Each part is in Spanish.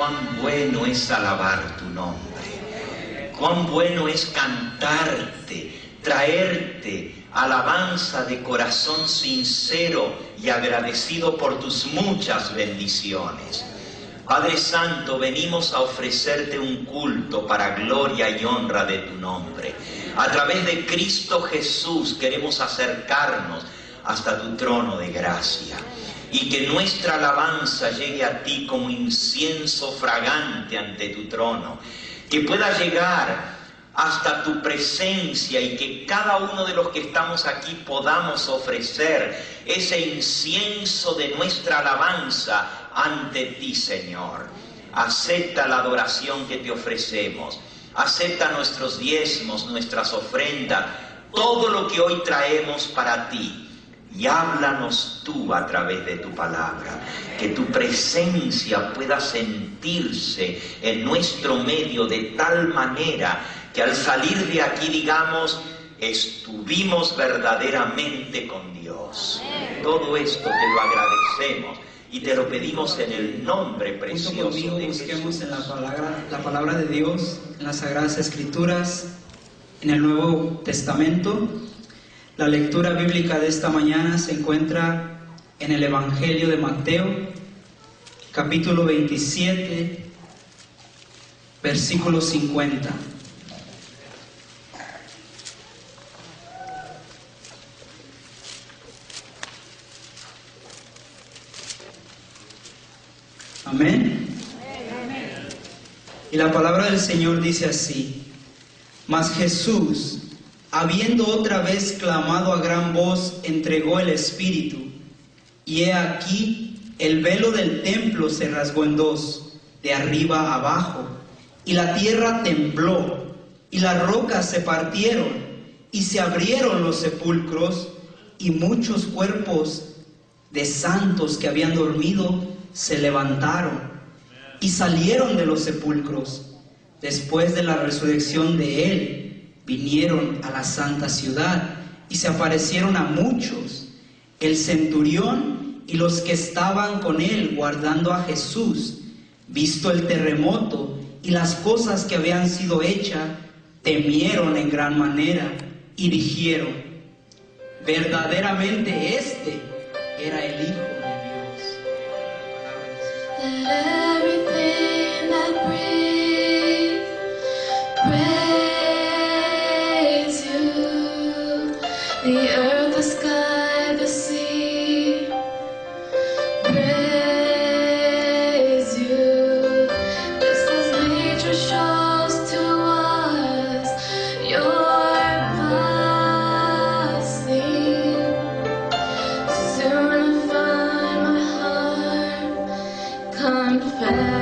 cuán bueno es alabar tu nombre, cuán bueno es cantarte, traerte alabanza de corazón sincero y agradecido por tus muchas bendiciones. Padre Santo, venimos a ofrecerte un culto para gloria y honra de tu nombre. A través de Cristo Jesús queremos acercarnos hasta tu trono de gracia, y que nuestra alabanza llegue a ti como incienso fragante ante tu trono, que pueda llegar hasta tu presencia y que cada uno de los que estamos aquí podamos ofrecer ese incienso de nuestra alabanza ante ti, Señor. Acepta la adoración que te ofrecemos, acepta nuestros diezmos, nuestras ofrendas, todo lo que hoy traemos para ti. Y háblanos tú a través de tu palabra, que tu presencia pueda sentirse en nuestro medio de tal manera que al salir de aquí digamos, estuvimos verdaderamente con Dios. Todo esto te lo agradecemos y te lo pedimos en el nombre precioso conmigo, de busquemos Jesús. en la palabra de Dios, en las Sagradas Escrituras, en el Nuevo Testamento. La lectura bíblica de esta mañana se encuentra en el Evangelio de Mateo, capítulo 27, versículo 50. Amén. Y la palabra del Señor dice así: Mas Jesús, habiendo otra vez clamado a gran voz, entregó el Espíritu. Y he aquí, el velo del templo se rasgó en dos, de arriba a abajo, y la tierra tembló, y las rocas se partieron, y se abrieron los sepulcros, y muchos cuerpos de santos que habían dormido se levantaron, y salieron de los sepulcros. Después de la resurrección de él, vinieron a la santa ciudad y se aparecieron a muchos. El centurión y los que estaban con él guardando a Jesús, visto el terremoto y las cosas que habían sido hechas, temieron en gran manera y dijeron: verdaderamente este era el Hijo de Dios. Let everything that breathes praise you. The earth, the sky, the sea praise you. Just as nature shows to us your blessing, soon I find my heart confess.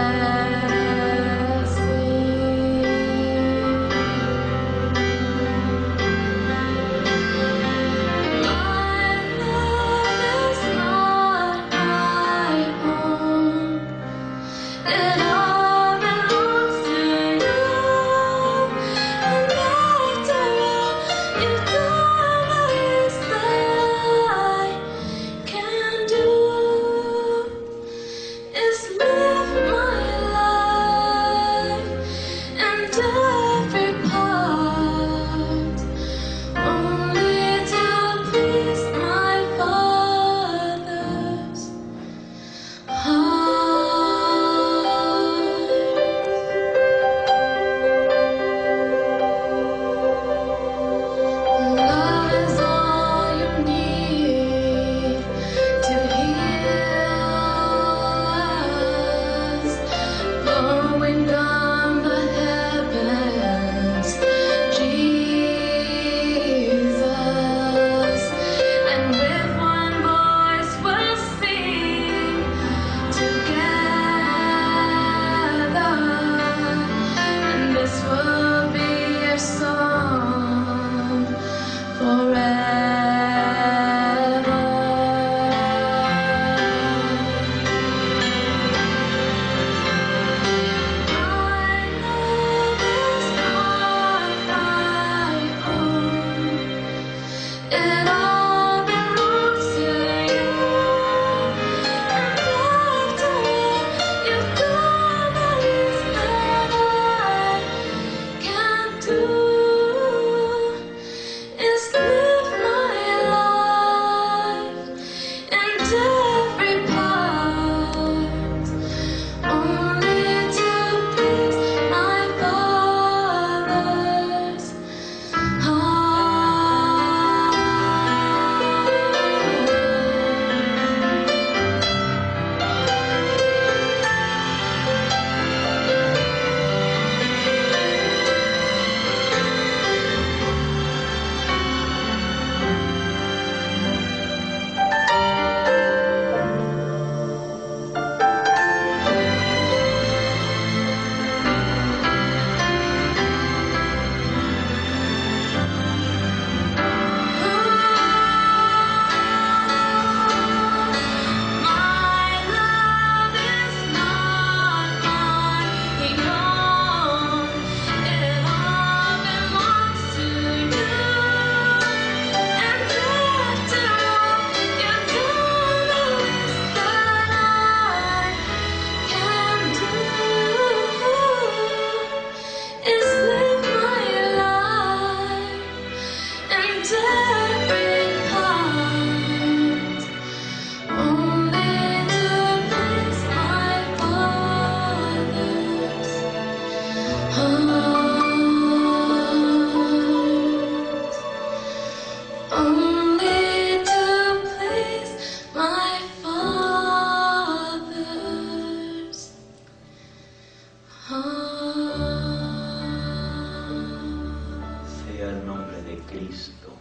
de Cristo,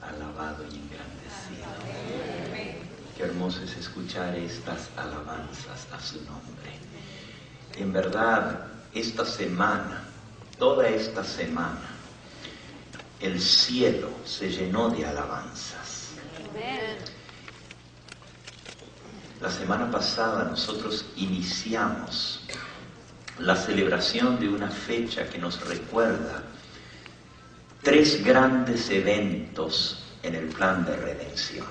alabado y engrandecido. Qué hermoso es escuchar estas alabanzas a su nombre. En verdad, esta semana, toda esta semana, el cielo se llenó de alabanzas. La semana pasada nosotros iniciamos la celebración de una fecha que nos recuerda 3 grandes eventos en el plan de redención.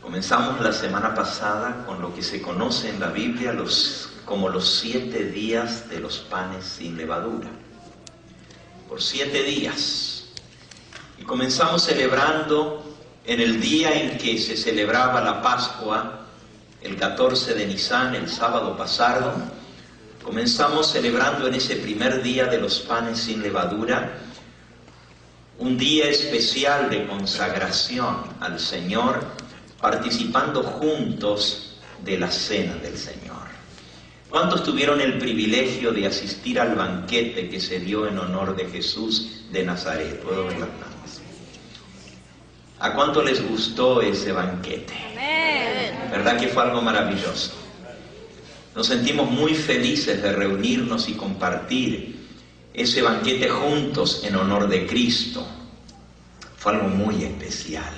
Comenzamos la semana pasada con lo que se conoce en la Biblia como los 7 días de los panes sin levadura. Por 7 días. Y comenzamos celebrando en el día en que se celebraba la Pascua, el 14 de Nisan, el sábado pasado. Comenzamos celebrando en ese primer día de los panes sin levadura, un día especial de consagración al Señor, participando juntos de la cena del Señor. ¿Cuántos tuvieron el privilegio de asistir al banquete que se dio en honor de Jesús de Nazaret? ¿Puedo ver las manos? ¿A cuánto les gustó ese banquete? Amén. ¿Verdad que fue algo maravilloso? Nos sentimos muy felices de reunirnos y compartir ese banquete juntos en honor de Cristo. Fue algo muy especial.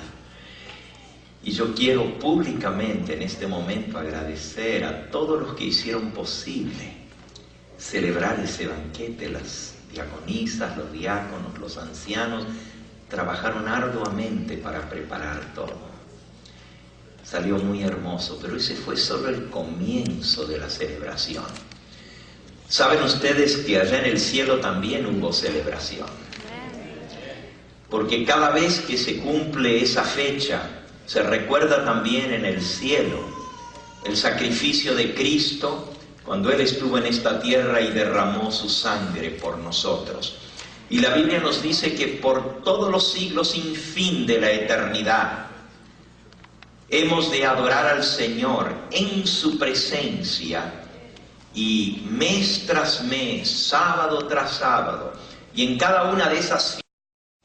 Y yo quiero públicamente en este momento agradecer a todos los que hicieron posible celebrar ese banquete. Las diaconisas, los diáconos, los ancianos trabajaron arduamente para preparar todo. Salió muy hermoso, pero ese fue solo el comienzo de la celebración. Saben ustedes que allá en el cielo también hubo celebración. Porque cada vez que se cumple esa fecha, se recuerda también en el cielo el sacrificio de Cristo cuando Él estuvo en esta tierra y derramó su sangre por nosotros. Y la Biblia nos dice que por todos los siglos sin fin de la eternidad hemos de adorar al Señor en su presencia y mes tras mes, sábado tras sábado, y en cada una de esas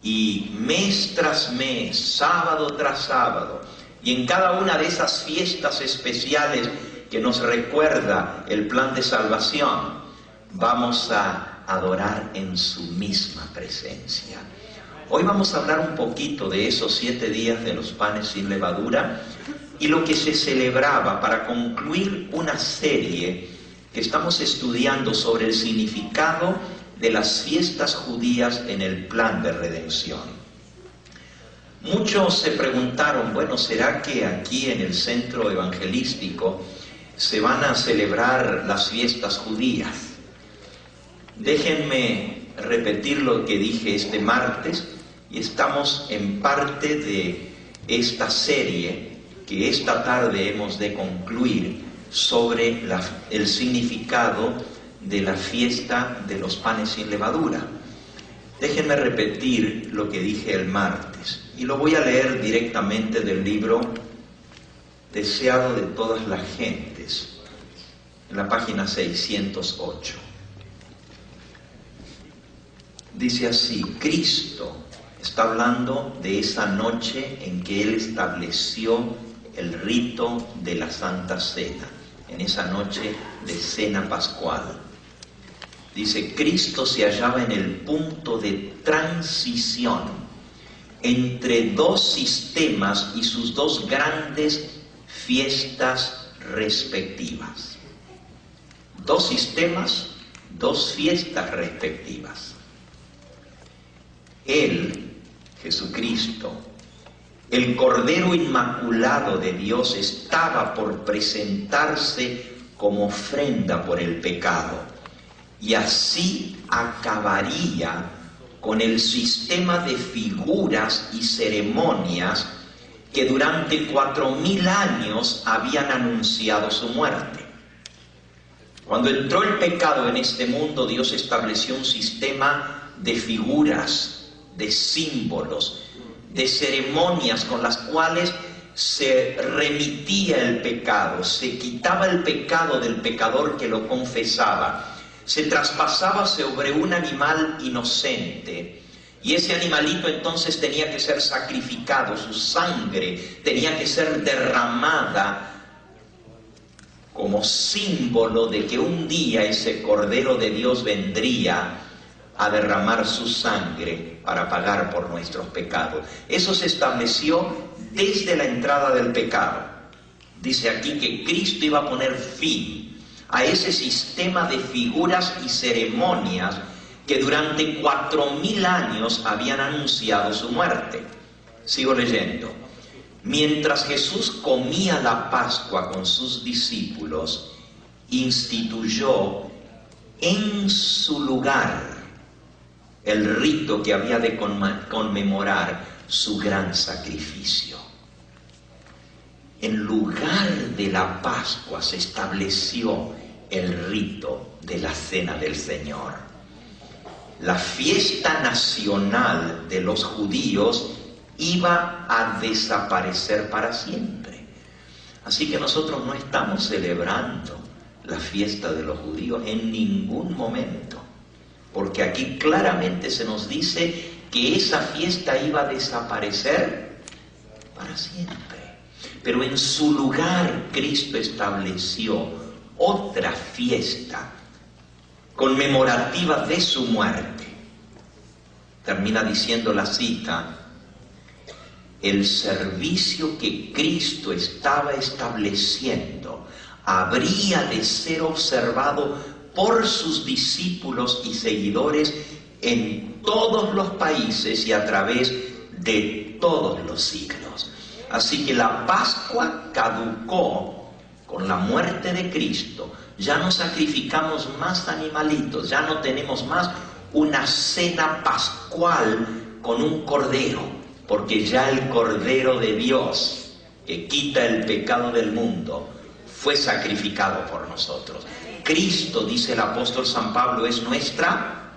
y mes tras mes, sábado tras sábado, y en cada una de esas fiestas especiales que nos recuerda el plan de salvación, vamos a adorar en su misma presencia. Hoy vamos a hablar un poquito de esos 7 días de los panes sin levadura y lo que se celebraba para concluir una serie que estamos estudiando sobre el significado de las fiestas judías en el plan de redención. Muchos se preguntaron, bueno, ¿será que aquí en el centro evangelístico se van a celebrar las fiestas judías? Déjenme repetir lo que dije este martes, y estamos en parte de esta serie que esta tarde hemos de concluir sobre el significado de la fiesta de los panes sin levadura. Déjenme repetir lo que dije el martes, y lo voy a leer directamente del libro Deseado de todas las gentes, en la página 608. Dice así: Cristo está hablando de esa noche en que Él estableció el rito de la Santa Cena, en esa noche de Cena Pascual. Dice, Cristo se hallaba en el punto de transición entre 2 sistemas y sus 2 grandes fiestas respectivas. 2 sistemas, 2 fiestas respectivas. Él, Jesucristo, el Cordero Inmaculado de Dios, estaba por presentarse como ofrenda por el pecado, y así acabaría con el sistema de figuras y ceremonias que durante 4000 años habían anunciado su muerte. Cuando entró el pecado en este mundo, Dios estableció un sistema de figuras, de símbolos, de ceremonias con las cuales se remitía el pecado, se quitaba el pecado del pecador que lo confesaba, se traspasaba sobre un animal inocente Y ese animalito entonces tenía que ser sacrificado, su sangre tenía que ser derramada como símbolo de que un día ese Cordero de Dios vendría a derramar su sangre para pagar por nuestros pecados. Eso se estableció desde la entrada del pecado. Dice aquí que Cristo iba a poner fin a ese sistema de figuras y ceremonias que durante 4000 años habían anunciado su muerte. Sigo leyendo. Mientras Jesús comía la Pascua con sus discípulos, instituyó en su lugar el rito que había de conmemorar su gran sacrificio. En lugar de la Pascua se estableció el rito de la Cena del Señor. La fiesta nacional de los judíos iba a desaparecer para siempre. Así que nosotros no estamos celebrando la fiesta de los judíos en ningún momento, porque aquí claramente se nos dice que esa fiesta iba a desaparecer para siempre. Pero en su lugar Cristo estableció otra fiesta conmemorativa de su muerte. Termina diciendo la cita: el servicio que Cristo estaba estableciendo habría de ser observado por sus discípulos y seguidores en todos los países y a través de todos los siglos. Así que la Pascua caducó con la muerte de Cristo. Ya no sacrificamos más animalitos, ya no tenemos más una cena pascual con un cordero, porque ya el Cordero de Dios, que quita el pecado del mundo, fue sacrificado por nosotros. Cristo, dice el apóstol San Pablo, es nuestra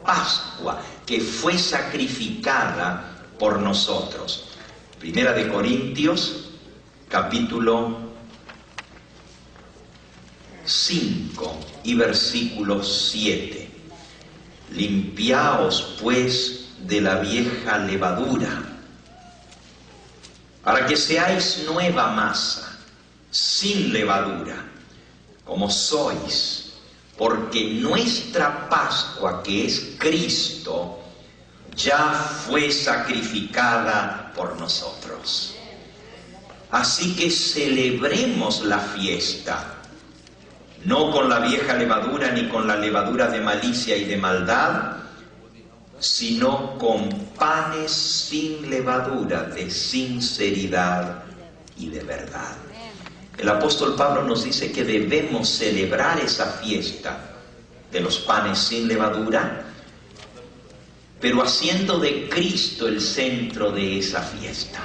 Pascua, que fue sacrificada por nosotros. Primera de Corintios, capítulo 5 y versículo 7. Limpiaos pues de la vieja levadura, para que seáis nueva masa, sin levadura, como sois, porque nuestra Pascua, que es Cristo, ya fue sacrificada por nosotros. Así que celebremos la fiesta, no con la vieja levadura ni con la levadura de malicia y de maldad, sino con panes sin levadura, de sinceridad y de verdad. El apóstol Pablo nos dice que debemos celebrar esa fiesta de los panes sin levadura, pero haciendo de Cristo el centro de esa fiesta.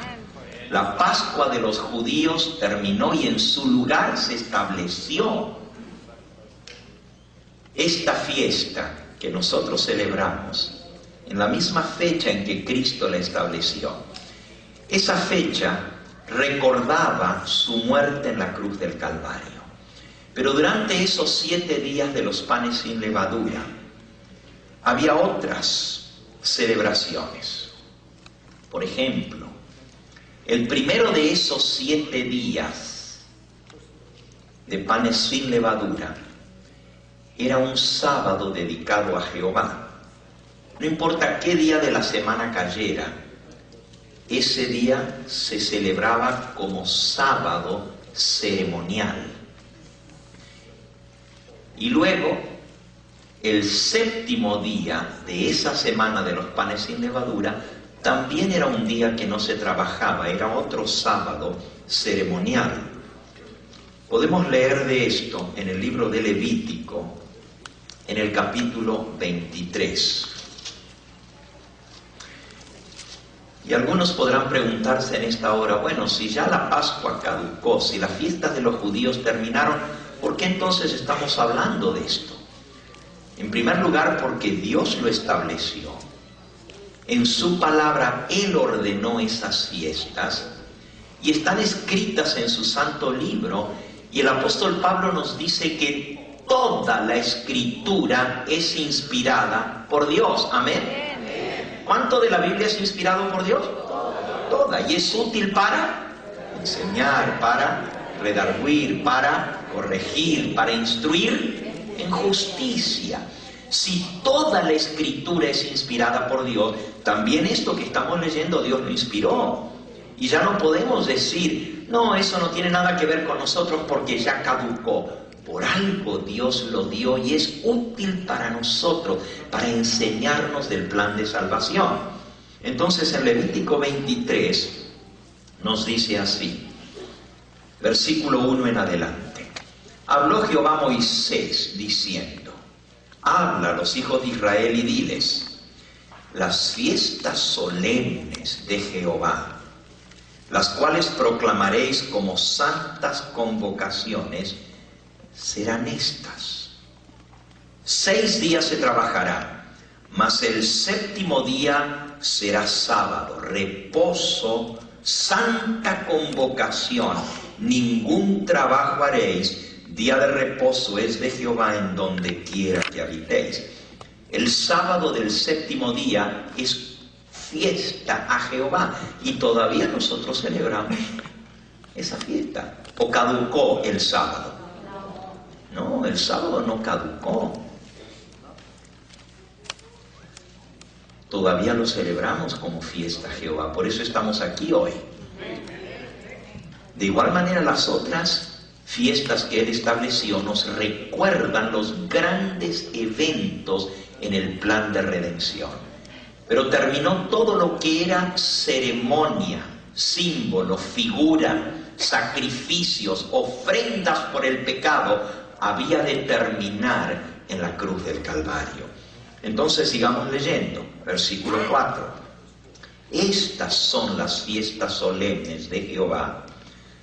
La Pascua de los judíos terminó y en su lugar se estableció esta fiesta que nosotros celebramos en la misma fecha en que Cristo la estableció. Esa fecha recordaba su muerte en la cruz del Calvario. Pero durante esos 7 días de los panes sin levadura, había otras celebraciones. Por ejemplo, el primero de esos 7 días de panes sin levadura era un sábado dedicado a Jehová. No importa qué día de la semana cayera, ese día se celebraba como sábado ceremonial. Y luego, el 7º día de esa semana de los panes sin levadura, también era un día que no se trabajaba, era otro sábado ceremonial. Podemos leer de esto en el libro de Levítico, en el capítulo 23. Y algunos podrán preguntarse en esta hora, bueno, si ya la Pascua caducó, si las fiestas de los judíos terminaron, ¿por qué entonces estamos hablando de esto? En primer lugar, porque Dios lo estableció. En su palabra, Él ordenó esas fiestas y están escritas en su santo libro. Y el apóstol Pablo nos dice que toda la escritura es inspirada por Dios. Amén. ¿Cuánto de la Biblia es inspirado por Dios? Toda. Y es útil para enseñar, para redarguir, para corregir, para instruir en justicia. Si toda la Escritura es inspirada por Dios, también esto que estamos leyendo Dios lo inspiró. Y ya no podemos decir, no, eso no tiene nada que ver con nosotros porque ya caducó. Por algo Dios lo dio y es útil para nosotros, para enseñarnos del plan de salvación. Entonces en Levítico 23 nos dice así, versículo 1 en adelante. Habló Jehová a Moisés diciendo, habla a los hijos de Israel y diles, las fiestas solemnes de Jehová, las cuales proclamaréis como santas convocaciones, serán estas. 6 días se trabajará, mas el 7º día será sábado, reposo, santa convocación, ningún trabajo haréis, día de reposo es de Jehová en donde quiera que habitéis. El sábado del 7º día es fiesta a Jehová y todavía nosotros celebramos esa fiesta. ¿O caducó el sábado? No, el sábado no caducó. Todavía lo celebramos como fiesta a Jehová, por eso estamos aquí hoy. De igual manera las otras fiestas que Él estableció nos recuerdan los grandes eventos en el plan de redención. Pero terminó todo lo que era ceremonia, símbolo, figura, sacrificios, ofrendas por el pecado, había de terminar en la cruz del Calvario. Entonces sigamos leyendo, versículo 4. Estas son las fiestas solemnes de Jehová,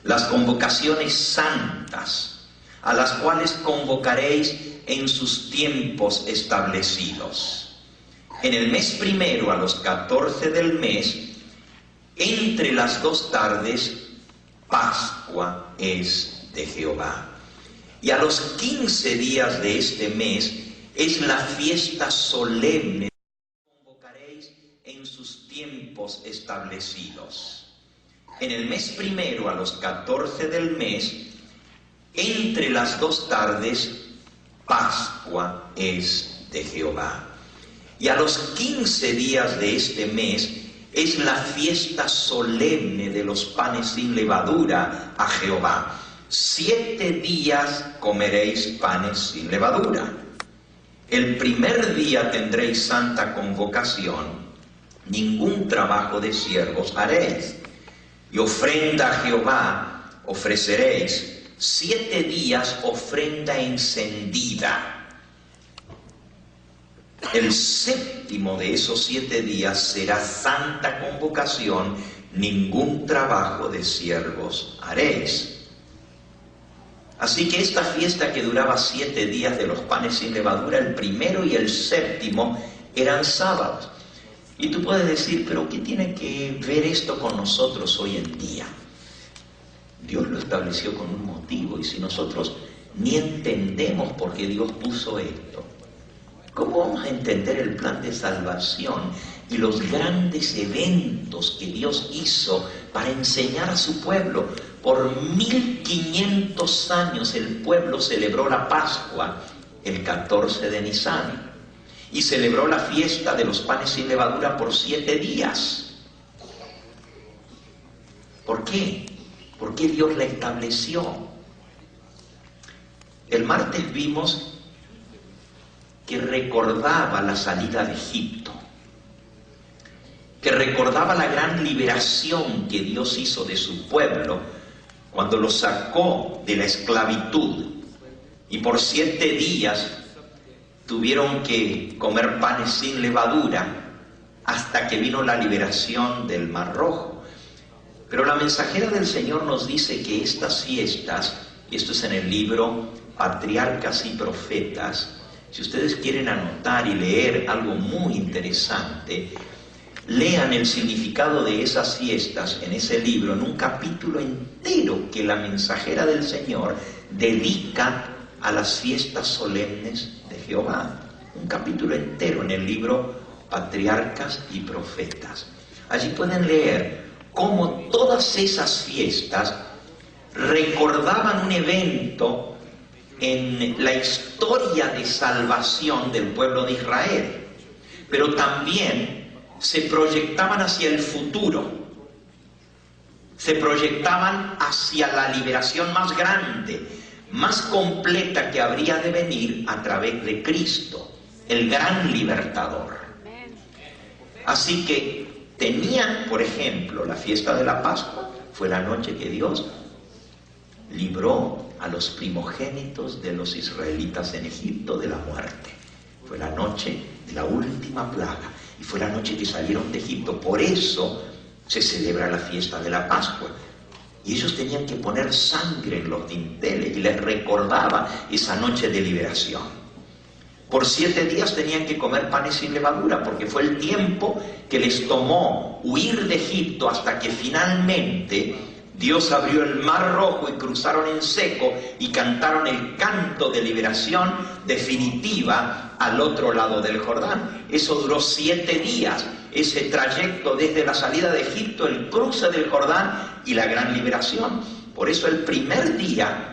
las convocaciones santas, a las cuales convocaréis en sus tiempos establecidos. En el mes primero, a los 14 del mes, entre las 2 tardes, Pascua es de Jehová. Y a los 15 días de este mes es la fiesta solemne, convocaréis en sus tiempos establecidos. En el mes primero, a los 14 del mes, entre las 2 tardes, Pascua es de Jehová. Y a los 15 días de este mes es la fiesta solemne de los panes sin levadura a Jehová. 7 días comeréis panes sin levadura. El primer día tendréis santa convocación, ningún trabajo de siervos haréis. Y ofrenda a Jehová ofreceréis, 7 días ofrenda encendida. El 7º de esos 7 días será santa convocación, ningún trabajo de siervos haréis. Así que esta fiesta que duraba 7 días de los panes sin levadura, el primero y el 7º eran sábados. Y tú puedes decir, pero ¿qué tiene que ver esto con nosotros hoy en día? Dios lo estableció con un motivo, y si nosotros ni entendemos por qué Dios puso esto, ¿cómo vamos a entender el plan de salvación y los grandes eventos que Dios hizo para enseñar a su pueblo? Por 1500 años el pueblo celebró la Pascua el 14 de Nisán y celebró la fiesta de los panes sin levadura por 7 días. ¿Por qué? ¿Por qué Dios la estableció? El martes vimos que recordaba la salida de Egipto, que recordaba la gran liberación que Dios hizo de su pueblo cuando lo sacó de la esclavitud, y por 7 días tuvieron que comer panes sin levadura hasta que vino la liberación del Mar Rojo. Pero la mensajera del Señor nos dice que estas fiestas, y esto es en el libro Patriarcas y Profetas, si ustedes quieren anotar y leer algo muy interesante, lean el significado de esas fiestas en ese libro, en un capítulo entero que la mensajera del Señor dedica a las fiestas solemnes de Jehová. Un capítulo entero en el libro patriarcas y profetas. Allí pueden leer cómo todas esas fiestas recordaban un evento en la historia de salvación del pueblo de Israel, pero también se proyectaban hacia el futuro, se proyectaban hacia la liberación más grande, más completa que habría de venir a través de Cristo, el gran libertador. Así que tenían, por ejemplo, la fiesta de la Pascua, fue la noche que Dios libró a los primogénitos de los israelitas en Egipto de la muerte. Fue la noche de la última plaga y fue la noche que salieron de Egipto. Por eso se celebra la fiesta de la Pascua. Y ellos tenían que poner sangre en los dinteles y les recordaba esa noche de liberación. Por 7 días tenían que comer panes sin levadura, porque fue el tiempo que les tomó huir de Egipto hasta que finalmente Dios abrió el mar rojo y cruzaron en seco y cantaron el canto de liberación definitiva al otro lado del Jordán. Eso duró 7 días, ese trayecto desde la salida de Egipto, el cruce del Jordán y la gran liberación. Por eso el primer día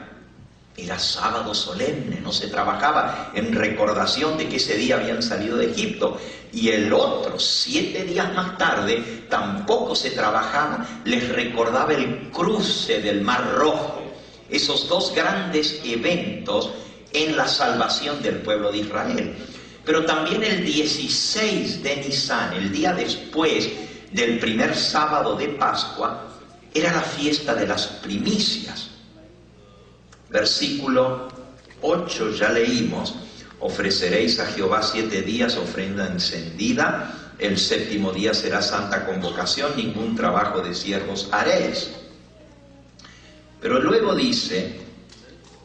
era sábado solemne, no se trabajaba, en recordación de que ese día habían salido de Egipto. Y el otro, 7 días más tarde, tampoco se trabajaba, les recordaba el cruce del Mar Rojo. Esos 2 grandes eventos en la salvación del pueblo de Israel. Pero también el 16 de Nisan, el día después del primer sábado de Pascua, era la fiesta de las primicias. Versículo 8 ya leímos: ofreceréis a Jehová 7 días ofrenda encendida, el 7º día será santa convocación, ningún trabajo de siervos haréis. Pero luego dice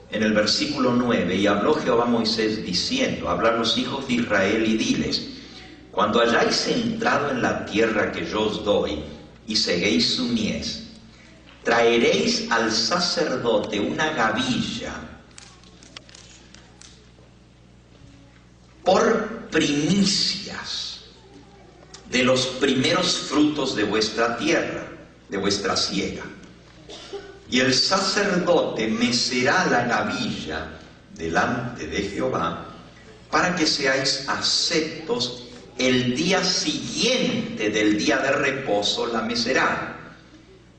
en el versículo 9: y habló Jehová a Moisés diciendo, habla a los hijos de Israel y diles, cuando hayáis entrado en la tierra que yo os doy y seguéis su mies, traeréis al sacerdote una gavilla por primicias de los primeros frutos de vuestra tierra, de vuestra siega. Y el sacerdote mecerá la gavilla delante de Jehová para que seáis aceptos el día siguiente del día de reposo la mecerá.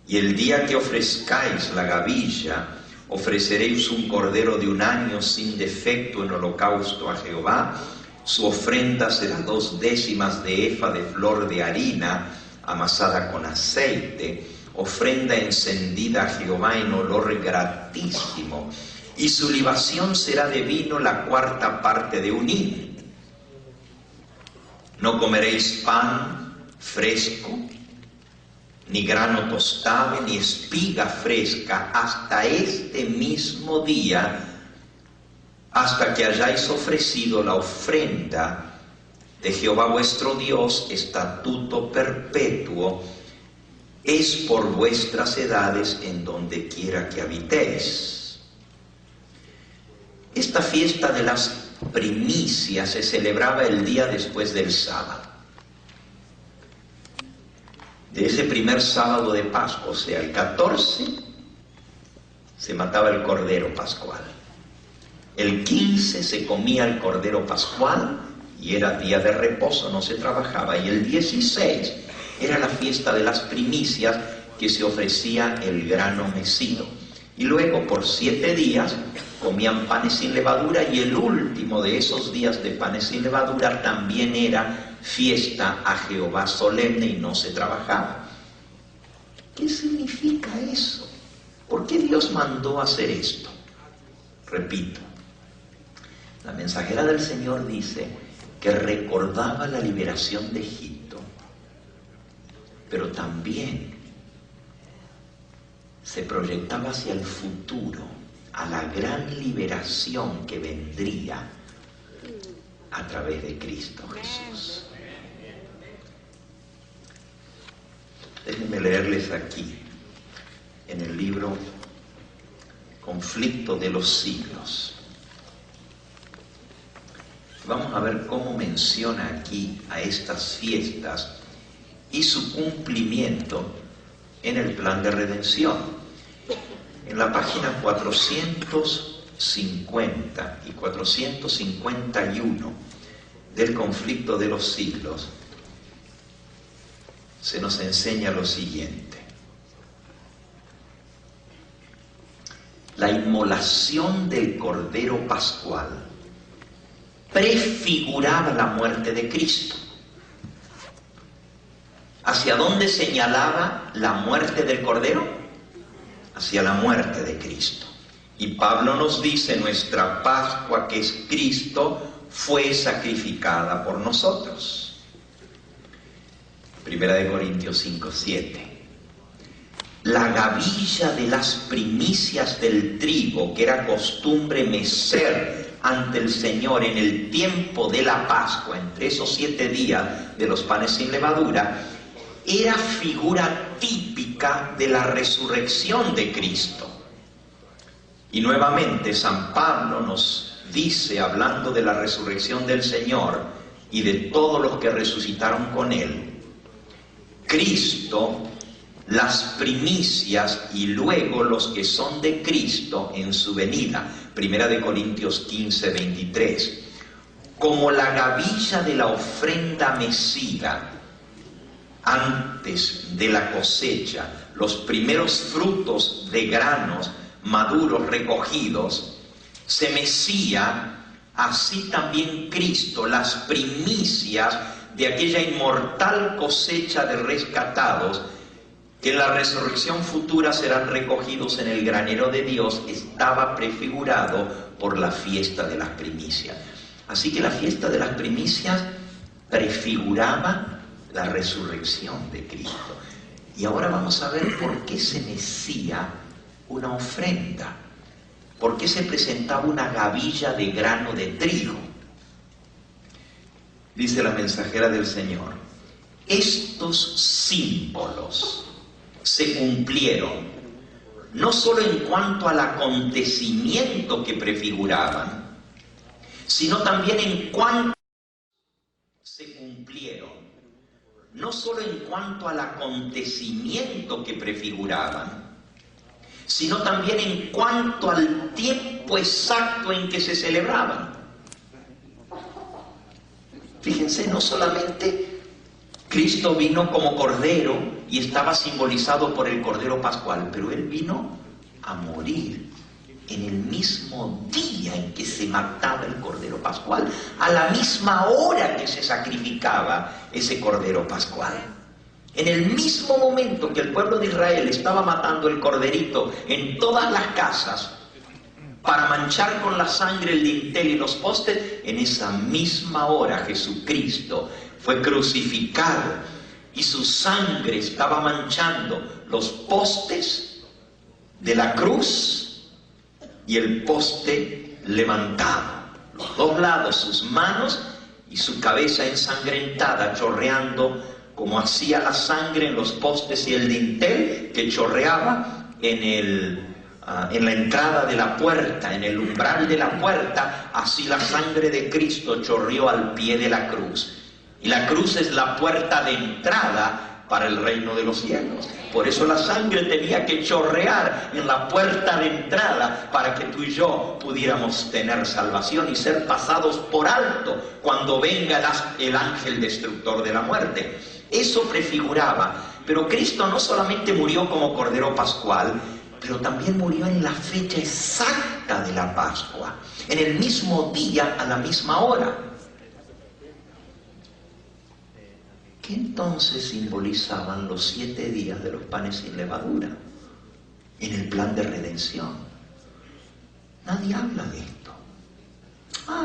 Y el día que ofrezcáis la gavilla, ofreceréis un cordero de 1 año sin defecto en holocausto a Jehová. Su ofrenda será 2 décimas de efa de flor de harina amasada con aceite, ofrenda encendida a Jehová en olor gratísimo. Y su libación será de vino la 4ª parte de un hin. No comeréis pan fresco, ni grano tostado, ni espiga fresca, hasta este mismo día, hasta que hayáis ofrecido la ofrenda de Jehová vuestro Dios, estatuto perpetuo, es por vuestras edades en donde quiera que habitéis. Esta fiesta de las primicias se celebraba el día después del sábado. De ese primer sábado de Pascua, o sea, el 14, se mataba el cordero pascual. El 15 se comía el cordero pascual y era día de reposo, no se trabajaba. Y el 16 era la fiesta de las primicias, que se ofrecía el grano mecido. Y luego por 7 días comían panes sin levadura, y el último de esos días de panes sin levadura también era fiesta a Jehová solemne y no se trabajaba. ¿Qué significa eso? ¿Por qué Dios mandó hacer esto? Repito, la mensajera del Señor dice que recordaba la liberación de Egipto, pero también se proyectaba hacia el futuro, a la gran liberación que vendría a través de Cristo Jesús. Déjenme leerles aquí, en el libro Conflicto de los Siglos, Vamos a ver cómo menciona aquí a estas fiestas y su cumplimiento en el plan de redención. En la página 450 y 451 del Conflicto de los Siglos se nos enseña lo siguiente. La inmolación del Cordero Pascual prefiguraba la muerte de Cristo. ¿Hacia dónde señalaba la muerte del Cordero? Hacia la muerte de Cristo. Y Pablo nos dice, nuestra Pascua, que es Cristo, fue sacrificada por nosotros. 1 Corintios 5:7. La gavilla de las primicias del trigo, que era costumbre mecer ante el Señor en el tiempo de la Pascua, entre esos 7 días de los panes sin levadura, era figura típica de la resurrección de Cristo. Y nuevamente San Pablo nos dice, hablando de la resurrección del Señor y de todos los que resucitaron con Él, Cristo, las primicias y luego los que son de Cristo en su venida. 1 Corintios 15:23. Como la gavilla de la ofrenda mecida antes de la cosecha, los primeros frutos de granos maduros recogidos, se mecía, así también Cristo, las primicias de aquella inmortal cosecha de rescatados, que en la resurrección futura serán recogidos en el granero de Dios, estaba prefigurado por la fiesta de las primicias. Así que la fiesta de las primicias prefiguraba la resurrección de Cristo. Y ahora vamos a ver por qué se mecía una ofrenda, por qué se presentaba una gavilla de grano de trigo. Dice la mensajera del Señor, estos símbolos se cumplieron no solo en cuanto al acontecimiento que prefiguraban, sino también en cuanto se cumplieron, no solo en cuanto al acontecimiento que prefiguraban, sino también en cuanto al tiempo exacto en que se celebraban. Fíjense, no solamente Cristo vino como Cordero y estaba simbolizado por el Cordero Pascual, pero Él vino a morir en el mismo día en que se mataba el Cordero Pascual, a la misma hora que se sacrificaba ese Cordero Pascual. En el mismo momento que el pueblo de Israel estaba matando el corderito en todas las casas para manchar con la sangre el dintel y los postes, en esa misma hora Jesucristo fue crucificado y su sangre estaba manchando los postes de la cruz y el poste levantado, los dos lados, sus manos y su cabeza ensangrentada, chorreando como hacía la sangre en los postes y el dintel que chorreaba en la entrada de la puerta, en el umbral de la puerta. Así la sangre de Cristo chorreó al pie de la cruz. Y la cruz es la puerta de entrada para el reino de los cielos. Por eso la sangre tenía que chorrear en la puerta de entrada para que tú y yo pudiéramos tener salvación y ser pasados por alto cuando venga el ángel destructor de la muerte. Eso prefiguraba. Pero Cristo no solamente murió como Cordero Pascual, pero también murió en la fecha exacta de la Pascua, en el mismo día, a la misma hora. ¿Qué entonces simbolizaban los 7 días de los panes sin levadura en el plan de redención? Nadie habla de esto.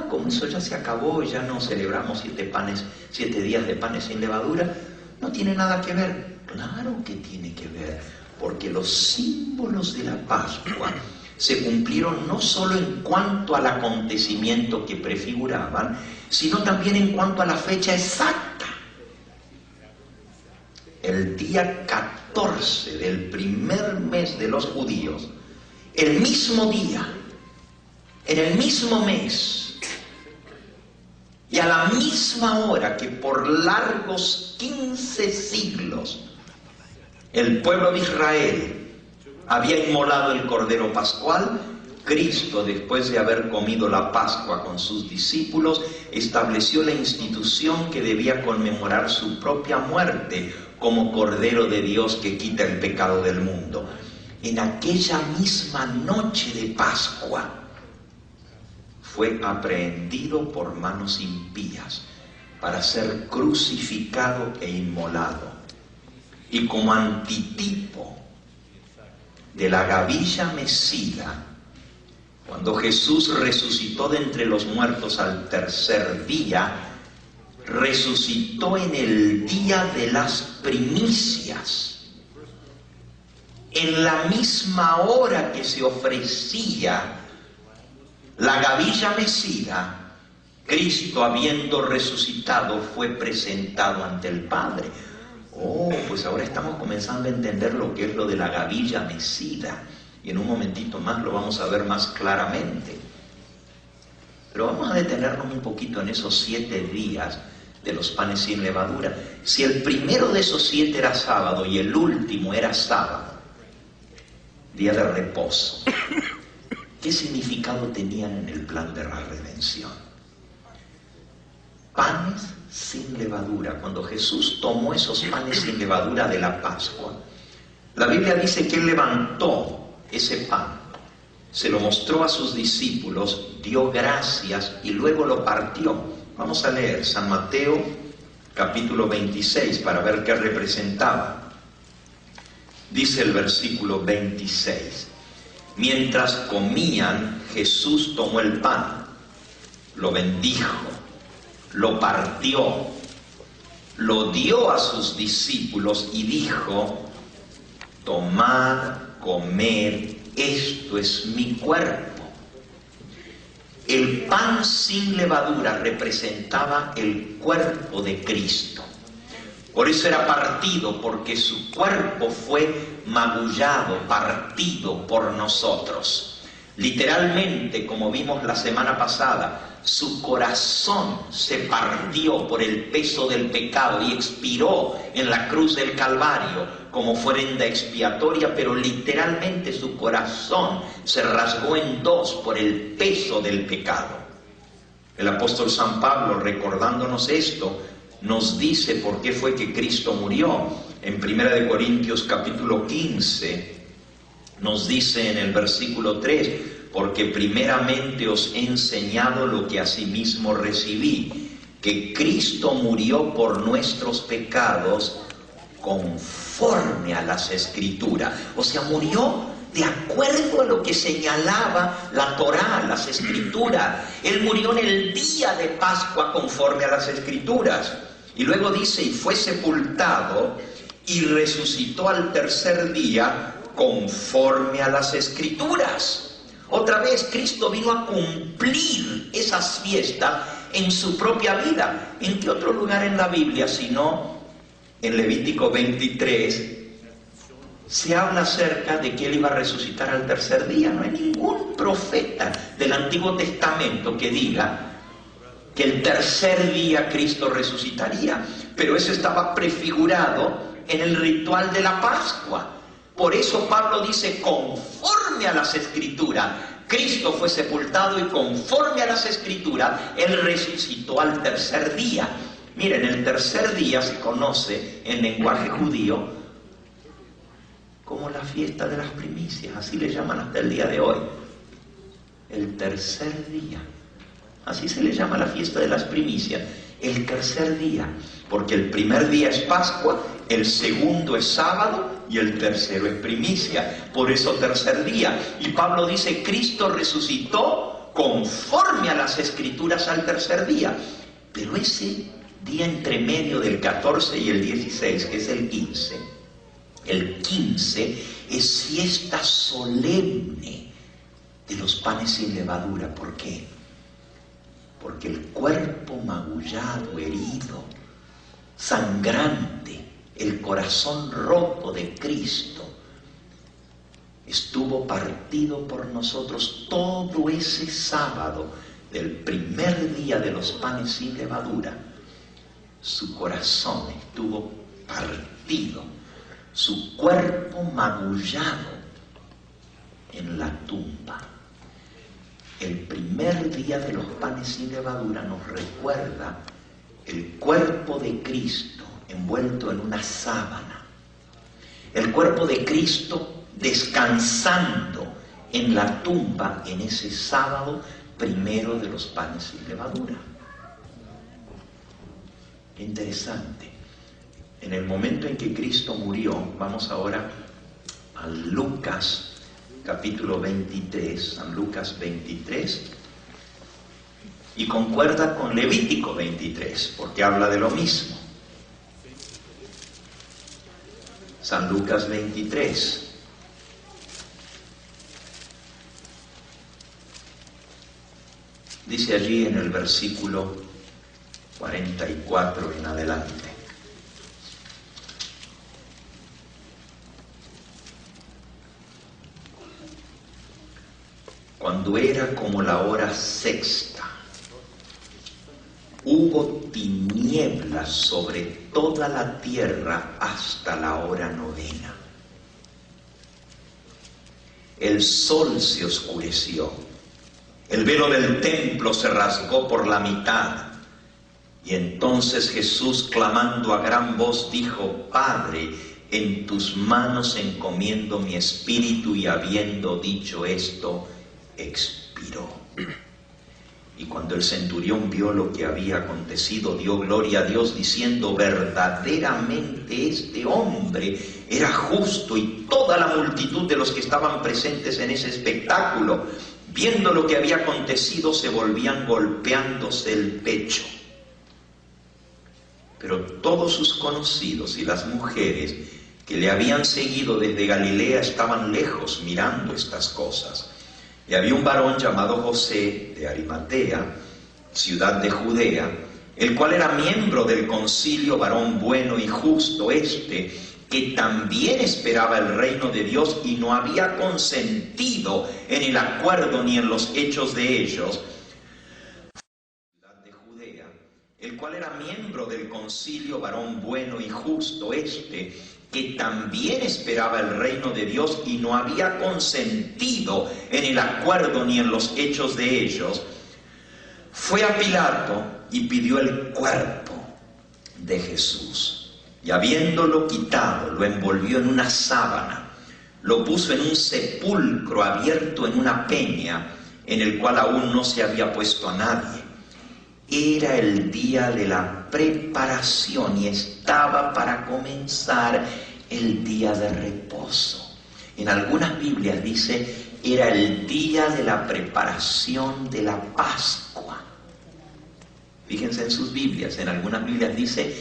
Como eso ya se acabó, ya no celebramos 7 días de panes sin levadura, no tiene nada que ver. Claro que tiene que ver, porque los símbolos de la Pascua se cumplieron no solo en cuanto al acontecimiento que prefiguraban, sino también en cuanto a la fecha exacta. El día 14 del primer mes de los judíos, el mismo día, en el mismo mes, Y a la misma hora que por largos 15 siglos el pueblo de Israel había inmolado el Cordero Pascual, Cristo, después de haber comido la Pascua con sus discípulos, estableció la institución que debía conmemorar su propia muerte como Cordero de Dios que quita el pecado del mundo. En aquella misma noche de Pascua fue aprehendido por manos impías para ser crucificado e inmolado. Y como antitipo de la gavilla mecida, cuando Jesús resucitó de entre los muertos al tercer día, resucitó en el día de las primicias. En la misma hora que se ofrecía la gavilla mecida, Cristo, habiendo resucitado, fue presentado ante el Padre. Oh, pues ahora estamos comenzando a entender lo que es lo de la gavilla mecida. Y en un momentito más lo vamos a ver más claramente. Pero vamos a detenernos un poquito en esos 7 días de los panes sin levadura. Si el primero de esos 7 era sábado y el último era sábado, día de reposo, ¿qué significado tenían en el plan de la redención? Panes sin levadura. Cuando Jesús tomó esos panes sin levadura de la Pascua, la Biblia dice que Él levantó ese pan, se lo mostró a sus discípulos, dio gracias y luego lo partió. Vamos a leer San Mateo capítulo 26 para ver qué representaba. Dice el versículo 26: mientras comían, Jesús tomó el pan, lo bendijo, lo partió, lo dio a sus discípulos y dijo: tomad, comed, esto es mi cuerpo. El pan sin levadura representaba el cuerpo de Cristo. Por eso era partido, porque su cuerpo fue magullado, partido por nosotros. Literalmente, como vimos la semana pasada, su corazón se partió por el peso del pecado y expiró en la cruz del Calvario como ofrenda expiatoria, pero literalmente su corazón se rasgó en dos por el peso del pecado. El apóstol San Pablo, recordándonos esto, nos dice por qué fue que Cristo murió. En 1 Corintios capítulo 15 nos dice en el versículo 3: porque primeramente os he enseñado lo que asimismo recibí, que Cristo murió por nuestros pecados conforme a las Escrituras. O sea, murió de acuerdo a lo que señalaba la Torá, las Escrituras. Él murió en el día de Pascua conforme a las Escrituras. Y luego dice: y fue sepultado y resucitó al tercer día conforme a las Escrituras. Otra vez Cristo vino a cumplir esas fiestas en su propia vida. ¿En qué otro lugar en la Biblia, sino en Levítico 23, se habla acerca de que Él iba a resucitar al tercer día? No hay ningún profeta del Antiguo Testamento que diga que el tercer día Cristo resucitaría. Pero eso estaba prefigurado en el ritual de la Pascua. Por eso Pablo dice: conforme a las Escrituras. Cristo fue sepultado y conforme a las Escrituras, Él resucitó al tercer día. Miren, el tercer día se conoce en lenguaje judío como la fiesta de las primicias. Así le llaman hasta el día de hoy. El tercer día. Así se le llama la fiesta de las primicias. El tercer día. Porque el primer día es Pascua, el segundo es sábado y el tercero es primicia. Por eso tercer día. Y Pablo dice: Cristo resucitó conforme a las Escrituras al tercer día. Pero ese día entre medio del 14 y el 16, que es el 15, el 15 es fiesta solemne de los panes sin levadura. ¿Por qué? Porque el cuerpo magullado, herido, sangrante, el corazón roto de Cristo, estuvo partido por nosotros todo ese sábado del primer día de los panes sin levadura, su corazón estuvo partido, su cuerpo magullado en la tumba. El primer día de los panes sin levadura nos recuerda el cuerpo de Cristo envuelto en una sábana, el cuerpo de Cristo descansando en la tumba en ese sábado primero de los panes sin levadura. Qué interesante. En el momento en que Cristo murió, vamos ahora a Lucas capítulo 23, San Lucas 23, y concuerda con Levítico 23, porque habla de lo mismo. San Lucas 23. Dice allí en el versículo 44 en adelante: cuando era como la hora sexta, hubo tinieblas sobre toda la tierra hasta la hora novena. El sol se oscureció, el velo del templo se rasgó por la mitad, y entonces Jesús, clamando a gran voz, dijo: Padre, en tus manos encomiendo mi espíritu. Y habiendo dicho esto, expiró. Y cuando el centurión vio lo que había acontecido, dio gloria a Dios, diciendo: verdaderamente este hombre era justo. Y toda la multitud de los que estaban presentes en ese espectáculo, viendo lo que había acontecido, se volvían golpeándose el pecho. Pero todos sus conocidos y las mujeres que le habían seguido desde Galilea estaban lejos mirando estas cosas. Y había un varón llamado José de Arimatea, ciudad de Judea, el cual era miembro del concilio, varón bueno y justo, que también esperaba el reino de Dios y no había consentido en el acuerdo ni en los hechos de ellos. Ciudad de Judea, el cual era miembro del concilio, varón bueno y justo, que también esperaba el reino de Dios y no había consentido en el acuerdo ni en los hechos de ellos, fue a Pilato y pidió el cuerpo de Jesús. Y habiéndolo quitado, lo envolvió en una sábana, lo puso en un sepulcro abierto en una peña, en el cual aún no se había puesto a nadie. Era el día de la preparación y estaba para comenzar el día de reposo. En algunas Biblias dice: era el día de la preparación de la Pascua. Fíjense en sus Biblias, en algunas Biblias dice,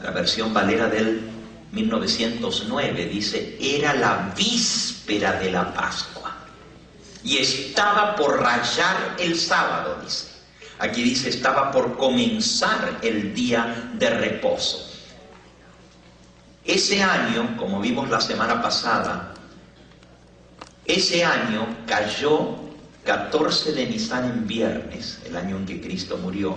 la versión Valera del 1909, dice: era la víspera de la Pascua y estaba por rayar el sábado, dice. Aquí dice: estaba por comenzar el día de reposo. Ese año, como vimos la semana pasada, ese año cayó 14 de Nisan en viernes, el año en que Cristo murió.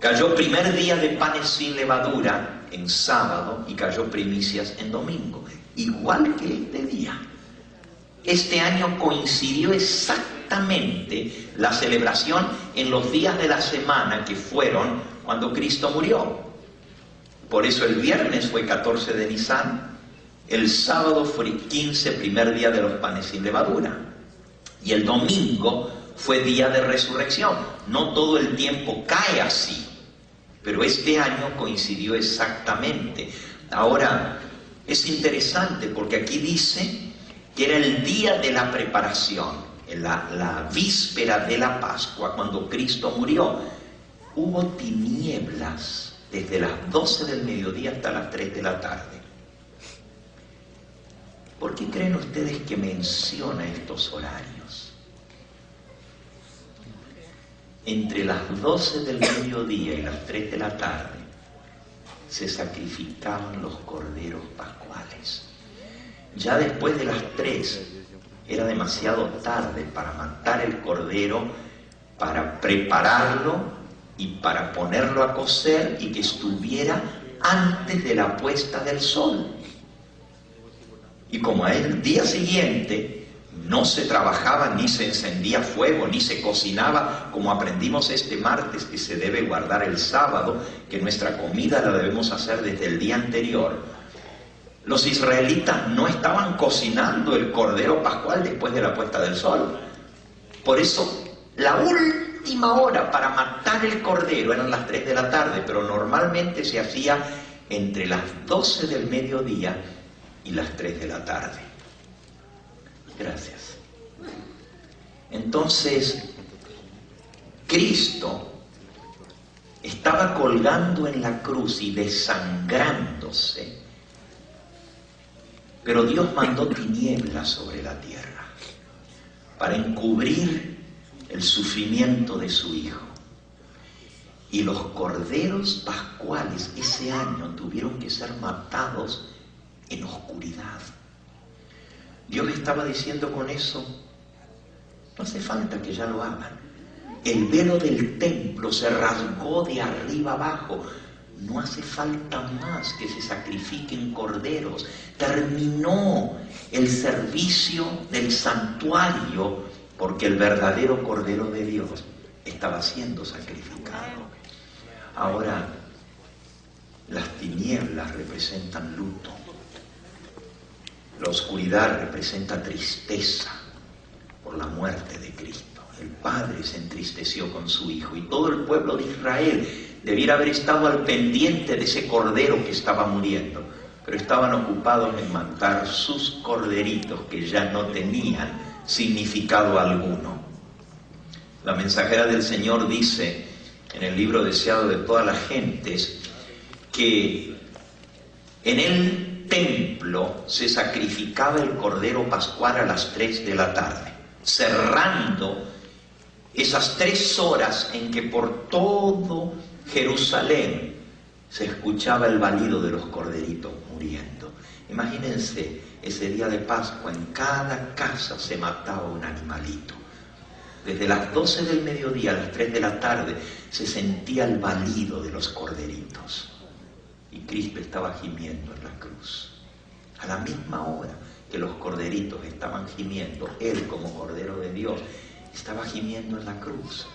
Cayó primer día de panes sin levadura en sábado y cayó primicias en domingo, igual que este día. Este año coincidió exactamente la celebración en los días de la semana que fueron cuando Cristo murió. Por eso el viernes fue 14 de Nisan, el sábado fue 15, primer día de los panes sin levadura, y el domingo fue día de resurrección. No todo el tiempo cae así, pero este año coincidió exactamente. Ahora, es interesante porque aquí dice que era el día de la preparación, la víspera de la Pascua, cuando Cristo murió. Hubo tinieblas desde las 12 del mediodía hasta las 3 de la tarde. ¿Por qué creen ustedes que menciona estos horarios? Entre las 12 del mediodía y las 3 de la tarde se sacrificaban los corderos pascuales. Ya después de las 3 era demasiado tarde para matar el cordero para prepararlo y para ponerlo a cocer y que estuviera antes de la puesta del sol. Y como el día siguiente no se trabajaba, ni se encendía fuego, ni se cocinaba, como aprendimos este martes, que se debe guardar el sábado, que nuestra comida la debemos hacer desde el día anterior, los israelitas no estaban cocinando el cordero pascual después de la puesta del sol. Por eso, la última hora para matar el cordero eran las 3 de la tarde, pero normalmente se hacía entre las 12 del mediodía y las 3 de la tarde. Gracias. Entonces, Cristo estaba colgando en la cruz y desangrándose, pero Dios mandó tinieblas sobre la tierra para encubrir el sufrimiento de su Hijo. Y los corderos pascuales ese año tuvieron que ser matados en oscuridad. Dios estaba diciendo con eso, no hace falta que ya lo hagan. El velo del templo se rasgó de arriba abajo. No hace falta más que se sacrifiquen corderos. Terminó el servicio del santuario porque el verdadero Cordero de Dios estaba siendo sacrificado. Ahora, las tinieblas representan luto. La oscuridad representa tristeza por la muerte de Cristo. El Padre se entristeció con su Hijo y todo el pueblo de Israel debiera haber estado al pendiente de ese cordero que estaba muriendo, pero estaban ocupados en matar sus corderitos que ya no tenían significado alguno. La mensajera del Señor dice en el libro Deseado de todas las gentes que en el templo se sacrificaba el cordero pascual a las 3 de la tarde, cerrando esas 3 horas en que por todo Jerusalén se escuchaba el balido de los corderitos muriendo. Imagínense, ese día de Pascua en cada casa se mataba un animalito. Desde las 12 del mediodía a las 3 de la tarde se sentía el balido de los corderitos. Y Cristo estaba gimiendo en la cruz. A la misma hora que los corderitos estaban gimiendo, Él como Cordero de Dios estaba gimiendo en la cruz.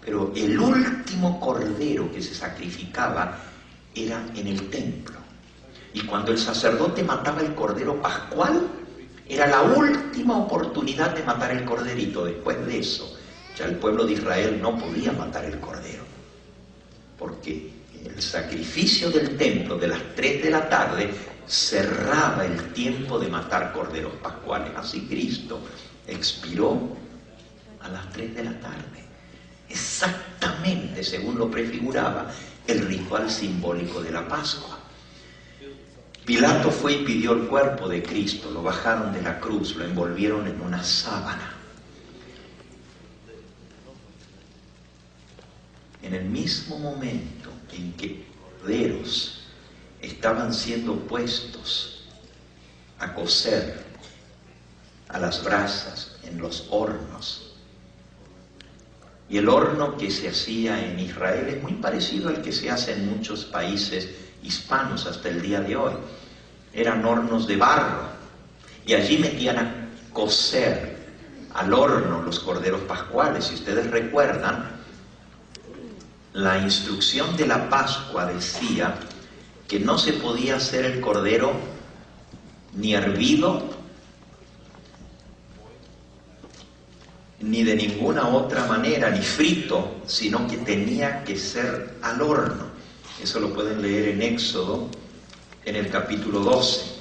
Pero el último cordero que se sacrificaba era en el templo. Y cuando el sacerdote mataba el cordero pascual, era la última oportunidad de matar el corderito. Después de eso, ya el pueblo de Israel no podía matar el cordero. Porque el sacrificio del templo de las 3 de la tarde cerraba el tiempo de matar corderos pascuales. Así Cristo expiró a las 3 de la tarde. Exactamente según lo prefiguraba el ritual simbólico de la Pascua. Pilato fue y pidió el cuerpo de Cristo, lo bajaron de la cruz, lo envolvieron en una sábana. En el mismo momento en que corderos estaban siendo puestos a cocer a las brasas en los hornos, y el horno que se hacía en Israel es muy parecido al que se hace en muchos países hispanos hasta el día de hoy. Eran hornos de barro y allí metían a cocer al horno los corderos pascuales. Si ustedes recuerdan, la instrucción de la Pascua decía que no se podía hacer el cordero ni hervido ni de ninguna otra manera, ni frito, sino que tenía que ser al horno. Eso lo pueden leer en Éxodo, en el capítulo 12.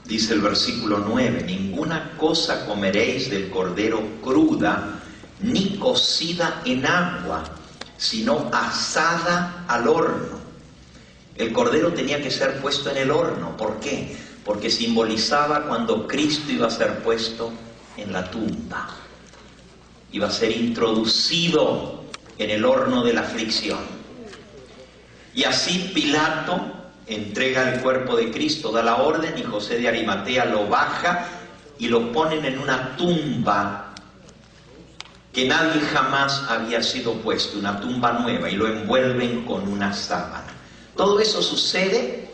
Dice el versículo 9, ninguna cosa comeréis del cordero cruda, ni cocida en agua, sino asada al horno. El cordero tenía que ser puesto en el horno. ¿Por qué? Porque simbolizaba cuando Cristo iba a ser puesto en la tumba. Iba a ser introducido en el horno de la aflicción. Y así Pilato entrega el cuerpo de Cristo, da la orden, y José de Arimatea lo baja y lo ponen en una tumba que nadie jamás había sido puesto, una tumba nueva, y lo envuelven con una sábana. Todo eso sucede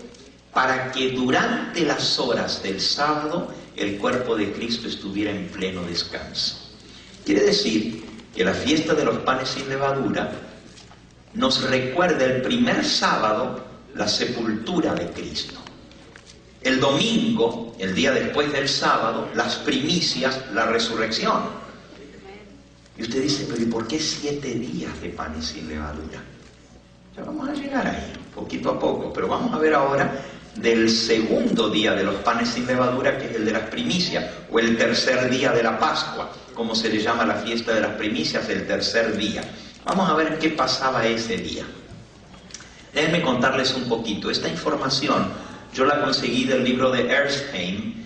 para que durante las horas del sábado el cuerpo de Cristo estuviera en pleno descanso. Quiere decir que la fiesta de los panes sin levadura nos recuerda el primer sábado la sepultura de Cristo. El domingo, el día después del sábado, las primicias, la resurrección. Y usted dice, pero ¿y por qué 7 días de panes sin levadura? Ya vamos a llegar ahí, poquito a poco, pero vamos a ver ahora del segundo día de los panes sin levadura, que es el de las primicias, o el tercer día de la Pascua, como se le llama la fiesta de las primicias, el tercer día. Vamos a ver qué pasaba ese día. Déjenme contarles un poquito. Esta información yo la conseguí del libro de Ersheim,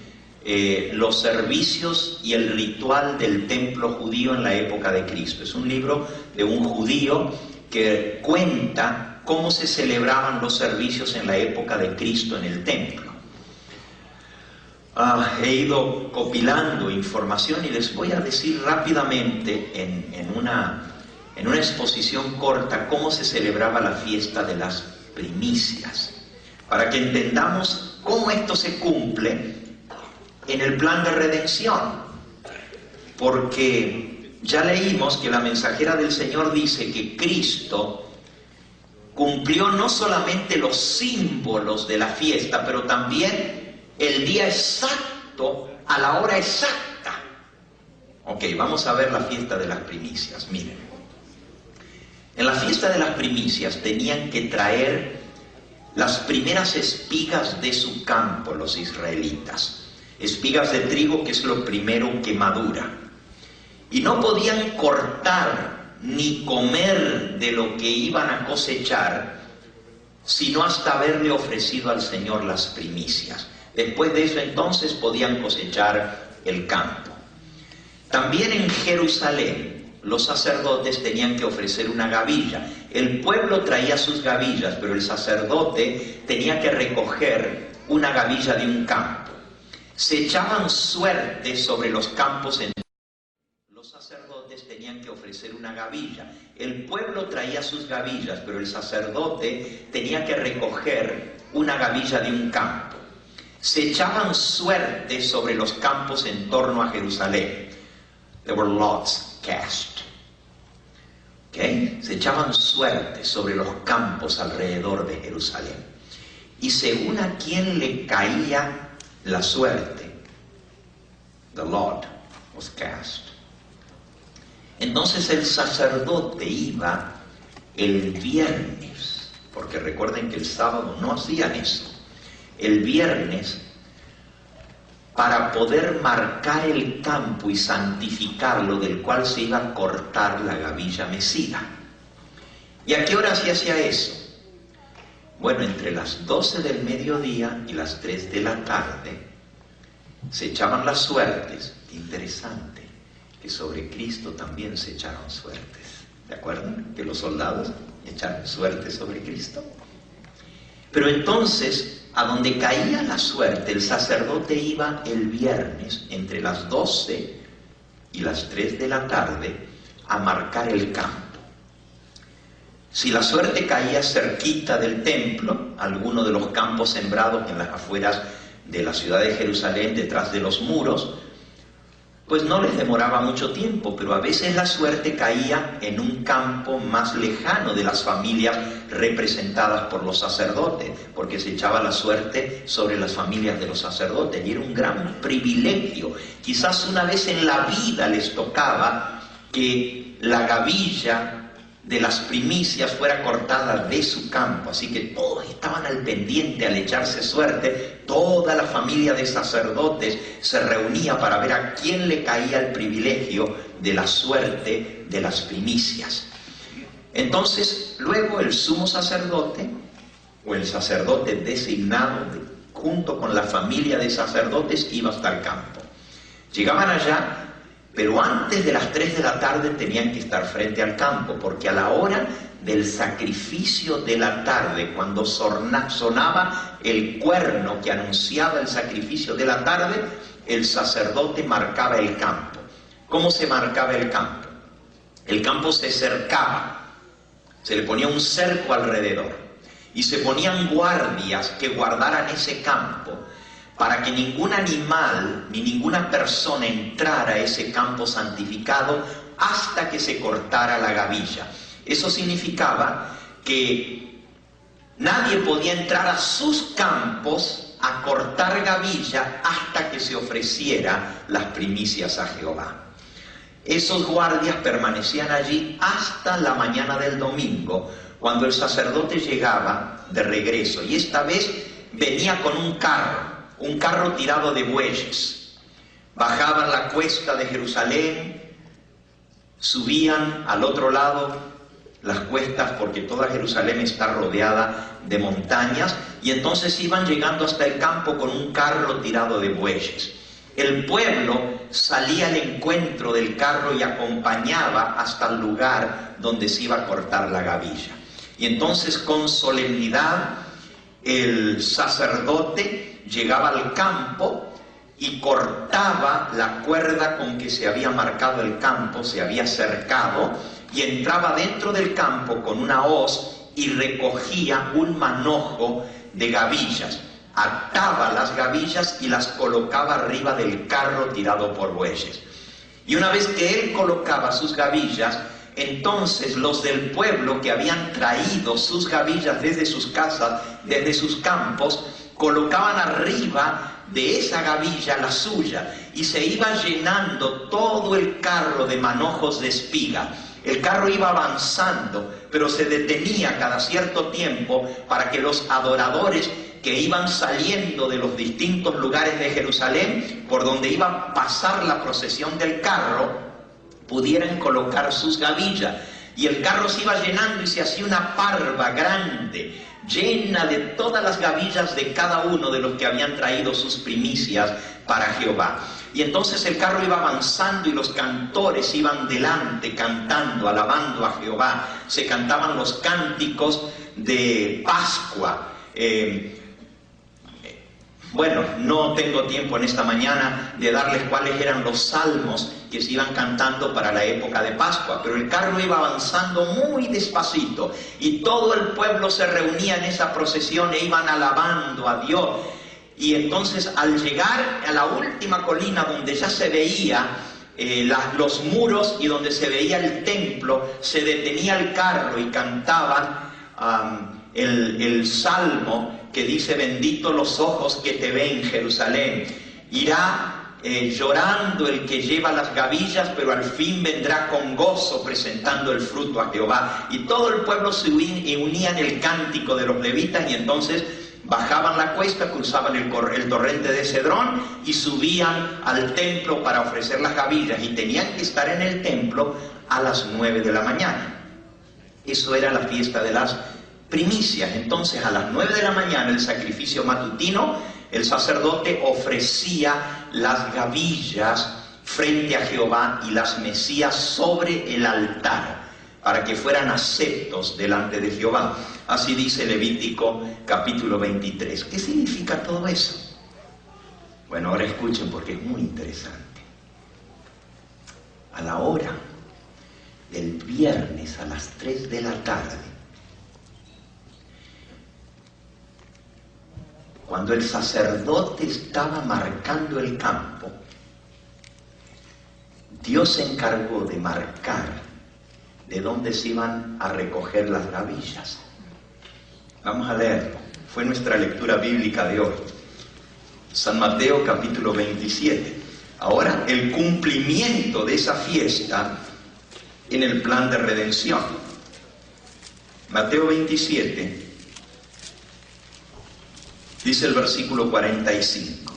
Los servicios y el ritual del templo judío en la época de Cristo. Es un libro de un judío que cuenta cómo se celebraban los servicios en la época de Cristo en el templo. He ido compilando información y les voy a decir rápidamente en una exposición corta cómo se celebraba la fiesta de las primicias, para que entendamos cómo esto se cumple en el plan de redención. Porque ya leímos que la mensajera del Señor dice que Cristo cumplió no solamente los símbolos de la fiesta, pero también el día exacto, a la hora exacta. Ok, vamos a ver la fiesta de las primicias. Miren, en la fiesta de las primicias tenían que traer las primeras espigas de su campo los israelitas. Espigas de trigo, que es lo primero que madura. Y no podían cortar ni comer de lo que iban a cosechar, sino hasta haberle ofrecido al Señor las primicias. Después de eso entonces podían cosechar el campo. También en Jerusalén los sacerdotes tenían que ofrecer una gavilla. El pueblo traía sus gavillas, pero el sacerdote tenía que recoger una gavilla de un campo. Se echaban suertes sobre los campos. Los sacerdotes tenían que ofrecer una gavilla. El pueblo traía sus gavillas, pero el sacerdote tenía que recoger una gavilla de un campo. Se echaban suertes sobre los campos en torno a Jerusalén. There were lots cast. ¿Okay? Se echaban suertes sobre los campos alrededor de Jerusalén. Y según a quién le caía la suerte, the lot was cast. Entonces el sacerdote iba el viernes, porque recuerden que el sábado no hacían eso, el viernes, para poder marcar el campo y santificarlo, del cual se iba a cortar la gavilla mecida. ¿Y a qué hora se hacía eso? Bueno, entre las 12 del mediodía y las 3 de la tarde se echaban las suertes. Qué interesante, que sobre Cristo también se echaron suertes. ¿De acuerdo? Que los soldados echaron suertes sobre Cristo. Pero entonces, a donde caía la suerte, el sacerdote iba el viernes entre las 12 y las 3 de la tarde a marcar el campo. Si la suerte caía cerquita del templo, alguno de los campos sembrados en las afueras de la ciudad de Jerusalén, detrás de los muros, pues no les demoraba mucho tiempo, pero a veces la suerte caía en un campo más lejano de las familias representadas por los sacerdotes, porque se echaba la suerte sobre las familias de los sacerdotes, y era un gran privilegio. Quizás una vez en la vida les tocaba que la gavilla de las primicias fuera cortada de su campo, así que todos estaban al pendiente al echarse suerte. Toda la familia de sacerdotes se reunía para ver a quién le caía el privilegio de la suerte de las primicias. Entonces, luego el sumo sacerdote, o el sacerdote designado, junto con la familia de sacerdotes, iba hasta el campo. Llegaban allá, pero antes de las 3 de la tarde tenían que estar frente al campo, porque a la hora del sacrificio de la tarde, cuando sonaba el cuerno que anunciaba el sacrificio de la tarde, el sacerdote marcaba el campo. ¿Cómo se marcaba el campo? el campo se cercaba, se le ponía un cerco alrededor y se ponían guardias que guardaran ese campo para que ningún animal ni ninguna persona entrara a ese campo santificado hasta que se cortara la gavilla. Eso significaba que nadie podía entrar a sus campos a cortar gavilla hasta que se ofreciera las primicias a Jehová. Esos guardias permanecían allí hasta la mañana del domingo, cuando el sacerdote llegaba de regreso, y esta vez venía con un carro tirado de bueyes. Bajaban la cuesta de Jerusalén, subían al otro lado las cuestas, porque toda Jerusalén está rodeada de montañas, y entonces iban llegando hasta el campo con un carro tirado de bueyes. El pueblo salía al encuentro del carro y acompañaba hasta el lugar donde se iba a cortar la gavilla. Y entonces con solemnidad el sacerdote llegaba al campo y cortaba la cuerda con que se había marcado el campo, se había cercado, y entraba dentro del campo con una hoz y recogía un manojo de gavillas. Ataba las gavillas y las colocaba arriba del carro tirado por bueyes. Y una vez que él colocaba sus gavillas, entonces los del pueblo que habían traído sus gavillas desde sus casas, desde sus campos, colocaban arriba de esa gavilla la suya, y se iba llenando todo el carro de manojos de espiga. El carro iba avanzando, pero se detenía cada cierto tiempo para que los adoradores que iban saliendo de los distintos lugares de Jerusalén, por donde iba a pasar la procesión del carro, pudieran colocar sus gavillas. Y el carro se iba llenando y se hacía una parva grande, llena de todas las gavillas de cada uno de los que habían traído sus primicias para Jehová. Y entonces el carro iba avanzando y los cantores iban delante cantando, alabando a Jehová. Se cantaban los cánticos de Pascua. Bueno, no tengo tiempo en esta mañana de darles cuáles eran los salmos que se iban cantando para la época de Pascua, pero el carro iba avanzando muy despacito y todo el pueblo se reunía en esa procesión e iban alabando a Dios. Y entonces al llegar a la última colina donde ya se veía los muros y donde se veía el templo, se detenía el carro y cantaban el salmo que dice: bendito los ojos que te ven, Jerusalén. Irá llorando el que lleva las gavillas, pero al fin vendrá con gozo presentando el fruto a Jehová. Y todo el pueblo se unía en el cántico de los levitas, y entonces bajaban la cuesta, cruzaban el torrente de Cedrón y subían al templo para ofrecer las gavillas, y tenían que estar en el templo a las 9 de la mañana. Eso era la fiesta de las primicias. Entonces a las 9 de la mañana, el sacrificio matutino, el sacerdote ofrecía las gavillas frente a Jehová y las mecía sobre el altar para que fueran aceptos delante de Jehová. Así dice Levítico capítulo 23. ¿Qué significa todo eso? Bueno, ahora escuchen porque es muy interesante. A la hora del viernes a las 3 de la tarde, cuando el sacerdote estaba marcando el campo, Dios se encargó de marcar de dónde se iban a recoger las gavillas. Vamos a leerlo. Fue nuestra lectura bíblica de hoy. San Mateo capítulo 27. Ahora el cumplimiento de esa fiesta en el plan de redención. Mateo 27. Dice el versículo 45.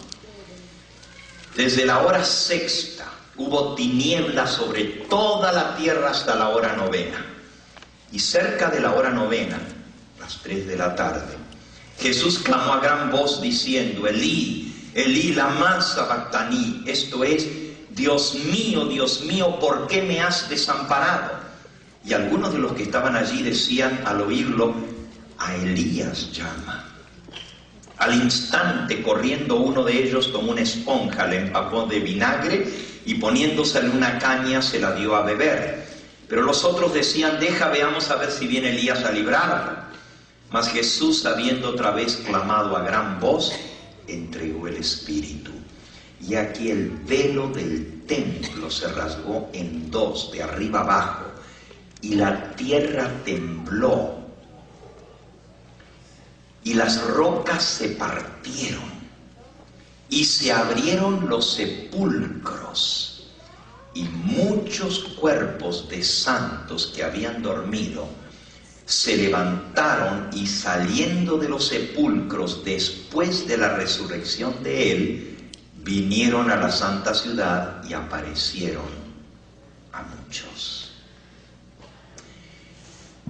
Desde la hora sexta hubo tinieblas sobre toda la tierra hasta la hora novena. Y cerca de la hora novena, las 3 de la tarde, Jesús clamó a gran voz diciendo: Elí, Elí, lama sabactani. Esto es: Dios mío, ¿por qué me has desamparado? Y algunos de los que estaban allí decían al oírlo: a Elías llama. Al instante, corriendo uno de ellos, tomó una esponja, la empapó de vinagre y poniéndosele una caña se la dio a beber. Pero los otros decían: deja, veamos a ver si viene Elías a librarlo. Mas Jesús, habiendo otra vez clamado a gran voz, entregó el Espíritu. Y aquí el velo del templo se rasgó en dos, de arriba abajo, y la tierra tembló, y las rocas se partieron, y se abrieron los sepulcros, y muchos cuerpos de santos que habían dormido se levantaron, y saliendo de los sepulcros después de la resurrección de él, vinieron a la santa ciudad y aparecieron a muchos.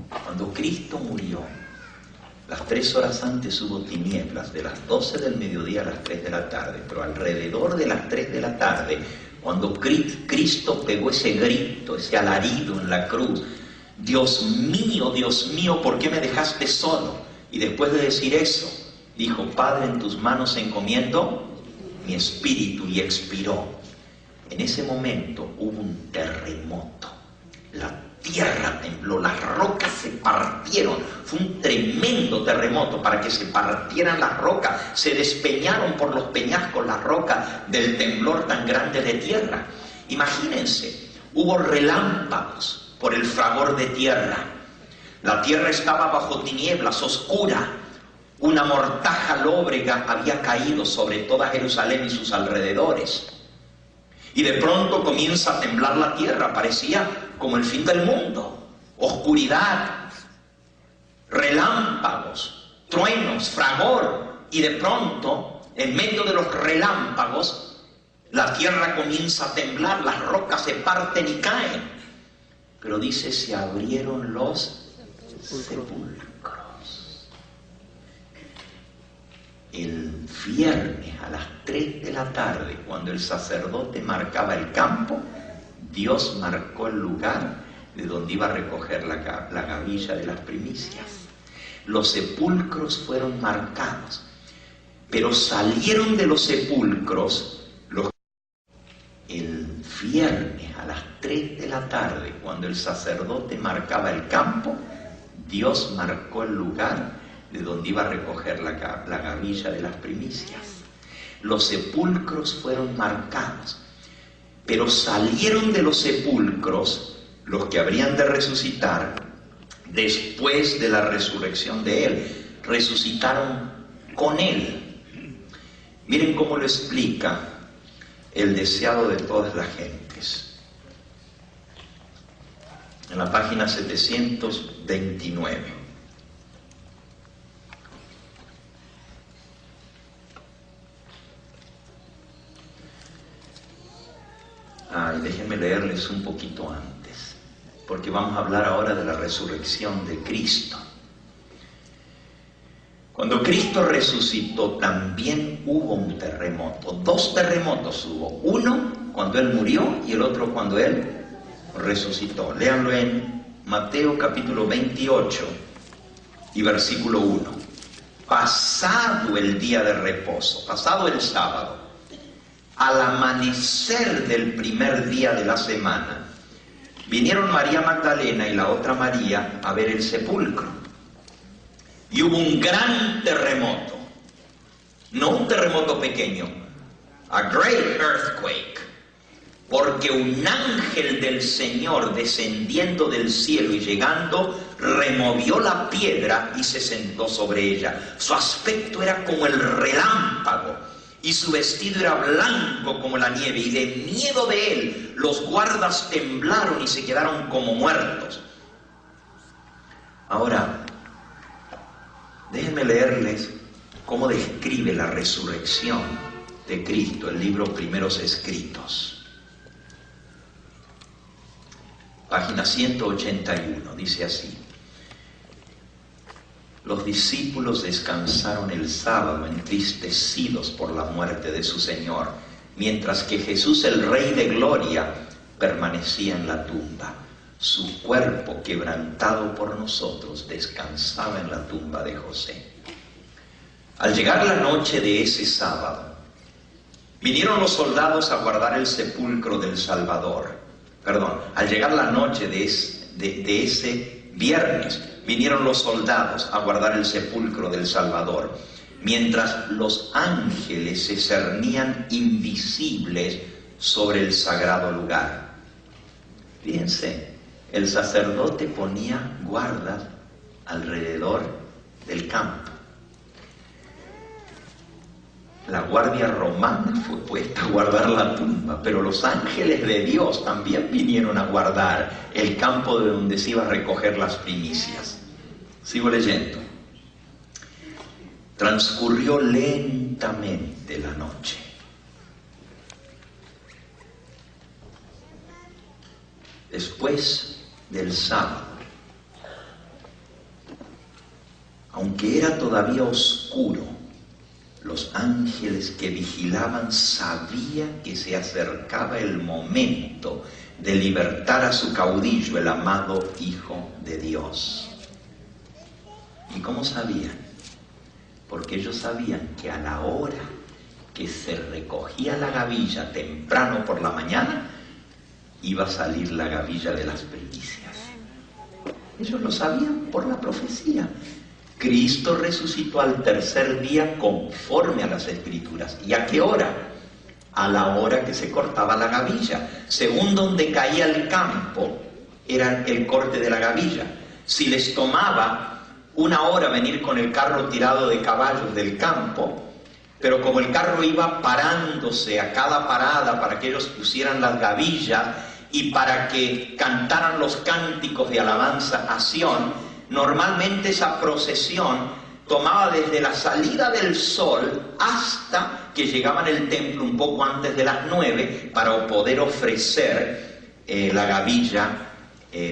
Cuando Cristo murió, las 3 horas antes hubo tinieblas, de las 12 del mediodía a las 3 de la tarde, pero alrededor de las 3 de la tarde, cuando Cristo pegó ese grito, ese alarido en la cruz: Dios mío, ¿por qué me dejaste solo? Y después de decir eso, dijo: Padre, en tus manos encomiendo mi espíritu, y expiró. En ese momento hubo un terremoto. La tierra tembló, las rocas se partieron. Fue un tremendo terremoto para que se partieran las rocas. Se despeñaron por los peñascos las rocas del temblor tan grande de tierra. Imagínense, hubo relámpagos por el fragor de tierra. La tierra estaba bajo tinieblas, oscura. Una mortaja lóbrega había caído sobre toda Jerusalén y sus alrededores. Y de pronto comienza a temblar la tierra, parecía como el fin del mundo. Oscuridad, relámpagos, truenos, fragor. Y de pronto, en medio de los relámpagos, la tierra comienza a temblar, las rocas se parten y caen. Pero dice: se abrieron los sepulcros. El viernes a las 3 de la tarde, cuando el sacerdote marcaba el campo, Dios marcó el lugar de donde iba a recoger la gavilla de las primicias. Los sepulcros fueron marcados, pero salieron de los sepulcros el viernes a las 3 de la tarde, cuando el sacerdote marcaba el campo, Dios marcó el lugar de donde iba a recoger la gavilla de las primicias. Los sepulcros fueron marcados, pero salieron de los sepulcros los que habrían de resucitar después de la resurrección de él. Resucitaron con él. Miren cómo lo explica el deseado de todas las gentes. En la página 729. Y déjenme leerles un poquito antes, porque vamos a hablar ahora de la resurrección de Cristo. Cuando Cristo resucitó, también hubo un terremoto. 2 terremotos hubo. Uno cuando Él murió y el otro cuando Él resucitó. Léanlo en Mateo capítulo 28 y versículo 1. Pasado el día de reposo, pasado el sábado, al amanecer del primer día de la semana, vinieron María Magdalena y la otra María a ver el sepulcro. Y hubo un gran terremoto, no un terremoto pequeño, a great earthquake, porque un ángel del Señor descendiendo del cielo y llegando, removió la piedra y se sentó sobre ella. Su aspecto era como el relámpago, y su vestido era blanco como la nieve, y de miedo de él los guardas temblaron y se quedaron como muertos. Ahora, déjenme leerles cómo describe la resurrección de Cristo el libro Primeros Escritos. Página 181, dice así: los discípulos descansaron el sábado entristecidos por la muerte de su Señor, mientras que Jesús, el Rey de Gloria, permanecía en la tumba. Su cuerpo, quebrantado por nosotros, descansaba en la tumba de José. Al llegar la noche de ese sábado, vinieron los soldados a guardar el sepulcro del Salvador. al llegar la noche de ese viernes, vinieron los soldados a guardar el sepulcro del Salvador, mientras los ángeles se cernían invisibles sobre el sagrado lugar. Fíjense, el sacerdote ponía guardas alrededor del campo. La guardia romana fue puesta a guardar la tumba, pero los ángeles de Dios también vinieron a guardar el campo de donde se iba a recoger las primicias. Sigo leyendo. Transcurrió lentamente la noche. Después del sábado, aunque era todavía oscuro, los ángeles que vigilaban sabían que se acercaba el momento de libertar a su caudillo, el amado Hijo de Dios. ¿Y cómo sabían? Porque ellos sabían que a la hora que se recogía la gavilla temprano por la mañana, iba a salir la gavilla de las primicias. Ellos lo sabían por la profecía. Cristo resucitó al tercer día conforme a las Escrituras. ¿Y a qué hora? A la hora que se cortaba la gavilla. Según donde caía el campo, era el corte de la gavilla. Si les tomaba 1 hora venir con el carro tirado de caballos del campo, pero como el carro iba parándose a cada parada para que ellos pusieran las gavillas y para que cantaran los cánticos de alabanza a Sión, normalmente esa procesión tomaba desde la salida del sol hasta que llegaban al templo un poco antes de las 9 para poder ofrecer la gavilla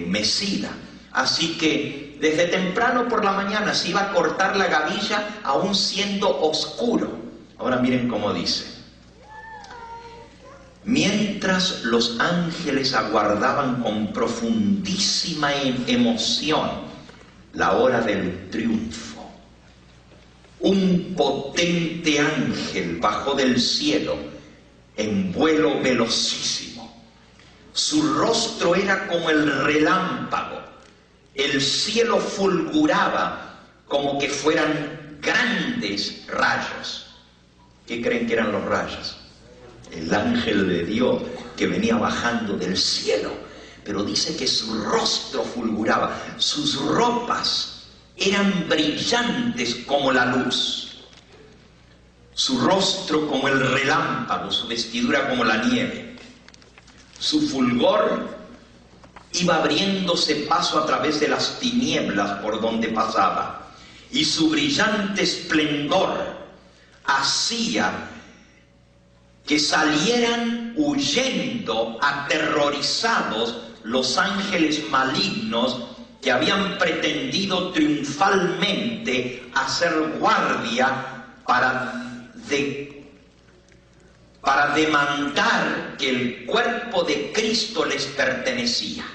mecida. Así que desde temprano por la mañana se iba a cortar la gavilla aún siendo oscuro. Ahora miren cómo dice. Mientras los ángeles aguardaban con profundísima emoción la hora del triunfo, un potente ángel bajó del cielo en vuelo velocísimo. Su rostro era como el relámpago, el cielo fulguraba como que fueran grandes rayos. ¿Qué creen que eran los rayos? El ángel de Dios que venía bajando del cielo. Pero dice que su rostro fulguraba, sus ropas eran brillantes como la luz, su rostro como el relámpago, su vestidura como la nieve. Su fulgor iba abriéndose paso a través de las tinieblas por donde pasaba, y su brillante esplendor hacía que salieran huyendo aterrorizados los ángeles malignos que habían pretendido triunfalmente hacer guardia para demandar que el cuerpo de Cristo les pertenecía.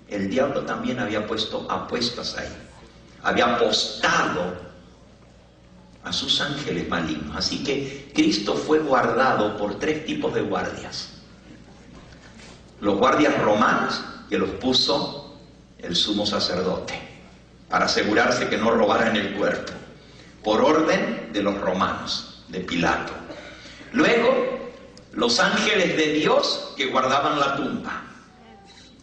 El diablo también había puesto apuestas ahí, había apostado a sus ángeles malignos. Así que Cristo fue guardado por 3 tipos de guardias. Los guardias romanos, que los puso el sumo sacerdote, para asegurarse que no robaran el cuerpo, por orden de los romanos, de Pilato. Luego, los ángeles de Dios que guardaban la tumba.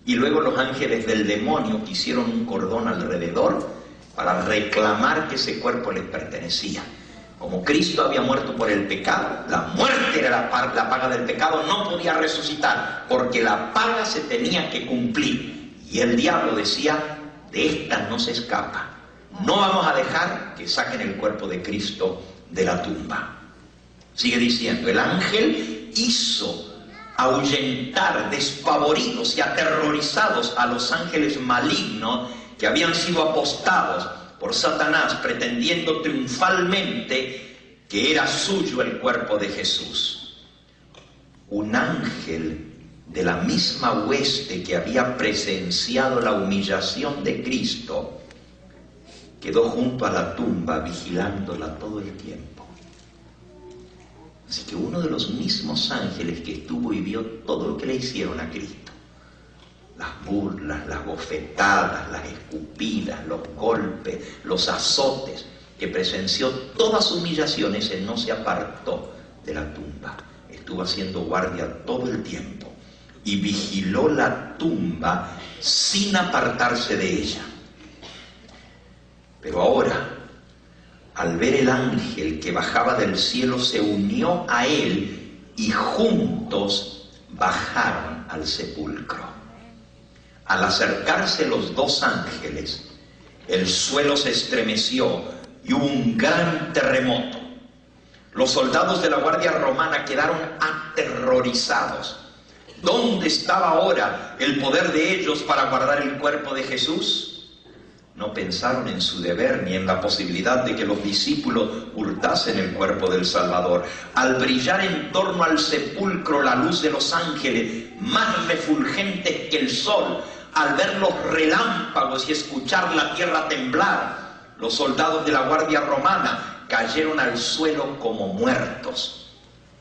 Y luego los ángeles del demonio que hicieron un cordón alrededor para reclamar que ese cuerpo les pertenecía. Como Cristo había muerto por el pecado, la muerte era la paga del pecado, no podía resucitar, porque la paga se tenía que cumplir. Y el diablo decía, de esta no se escapa. No vamos a dejar que saquen el cuerpo de Cristo de la tumba. Sigue diciendo, el ángel hizo ahuyentar, despavoridos y aterrorizados a los ángeles malignos que habían sido apostados por Satanás, pretendiendo triunfalmente que era suyo el cuerpo de Jesús. Un ángel de la misma hueste que había presenciado la humillación de Cristo quedó junto a la tumba vigilándola todo el tiempo. Así que uno de los mismos ángeles que estuvo y vio todo lo que le hicieron a Cristo, las burlas, las bofetadas, las escupidas, los golpes, los azotes, que presenció todas sus humillaciones, él no se apartó de la tumba. Estuvo haciendo guardia todo el tiempo y vigiló la tumba sin apartarse de ella. Pero ahora, al ver el ángel que bajaba del cielo, se unió a él y juntos bajaron al sepulcro. Al acercarse los dos ángeles, el suelo se estremeció y hubo un gran terremoto. Los soldados de la Guardia Romana quedaron aterrorizados. ¿Dónde estaba ahora el poder de ellos para guardar el cuerpo de Jesús? No pensaron en su deber ni en la posibilidad de que los discípulos hurtasen el cuerpo del Salvador. Al brillar en torno al sepulcro la luz de los ángeles, más refulgentes que el sol, al ver los relámpagos y escuchar la tierra temblar, los soldados de la Guardia Romana cayeron al suelo como muertos.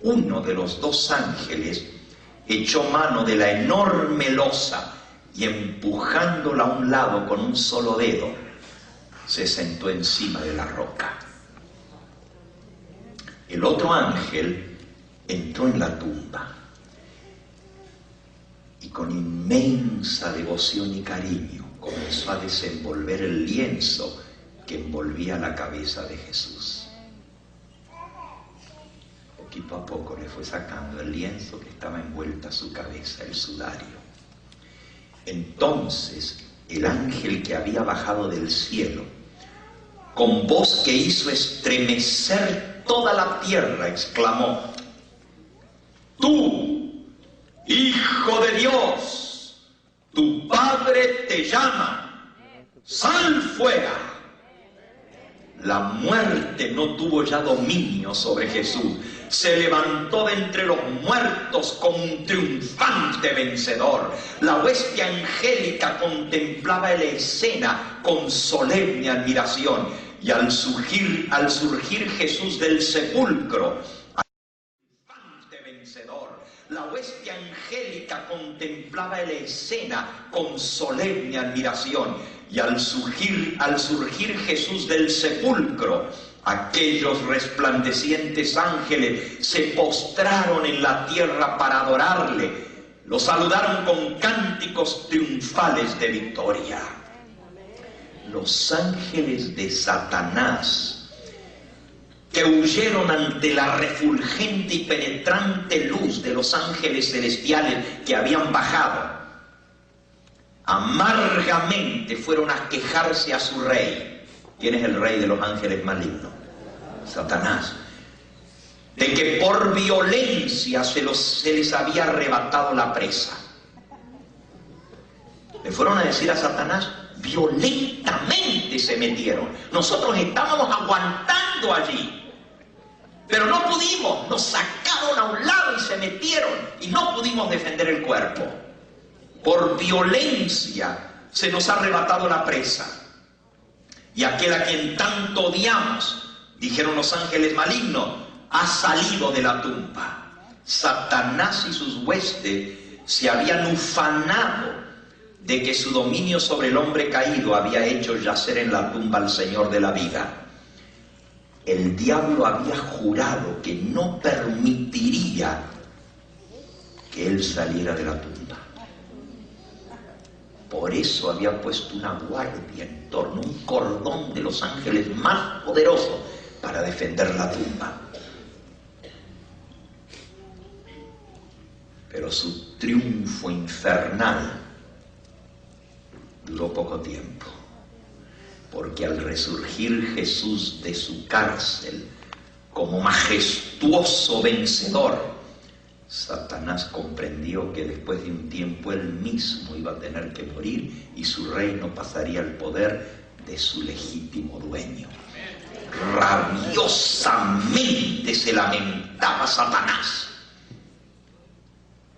Uno de los dos ángeles echó mano de la enorme losa y empujándola a un lado con un solo dedo, se sentó encima de la roca. El otro ángel entró en la tumba y con inmensa devoción y cariño comenzó a desenvolver el lienzo que envolvía la cabeza de Jesús. Poquito a poco le fue sacando el lienzo que estaba envuelta a su cabeza, el sudario. Entonces el ángel que había bajado del cielo, con voz que hizo estremecer toda la tierra, exclamó: Tú, Hijo de Dios, tu Padre te llama, sal fuera. La muerte no tuvo ya dominio sobre Jesús. Se levantó de entre los muertos como un triunfante vencedor. La hueste angélica contemplaba la escena con solemne admiración. Y al surgir Jesús del sepulcro, triunfante vencedor, la hueste angélica contemplaba la escena con solemne admiración. Y al surgir Jesús del sepulcro, aquellos resplandecientes ángeles se postraron en la tierra para adorarle. Lo saludaron con cánticos triunfales de victoria. Los ángeles de Satanás, que huyeron ante la refulgente y penetrante luz de los ángeles celestiales que habían bajado, amargamente fueron a quejarse a su rey. ¿Quién es el rey de los ángeles malignos? Satanás. De que por violencia se les había arrebatado la presa. Le fueron a decir a Satanás, violentamente se metieron. Nosotros estábamos aguantando allí, pero no pudimos. Nos sacaron a un lado y se metieron y no pudimos defender el cuerpo. Por violencia se nos ha arrebatado la presa. Y aquel a quien tanto odiamos, dijeron los ángeles malignos, ha salido de la tumba. Satanás y sus huestes se habían ufanado de que su dominio sobre el hombre caído había hecho yacer en la tumba al Señor de la vida. El diablo había jurado que no permitiría que él saliera de la tumba. Por eso había puesto una guardia en torno, un cordón de los ángeles más poderosos para defender la tumba. Pero su triunfo infernal duró poco tiempo, porque al resurgir Jesús de su cárcel como majestuoso vencedor, Satanás comprendió que después de un tiempo él mismo iba a tener que morir y su reino pasaría al poder de su legítimo dueño. Rabiosamente se lamentaba Satanás.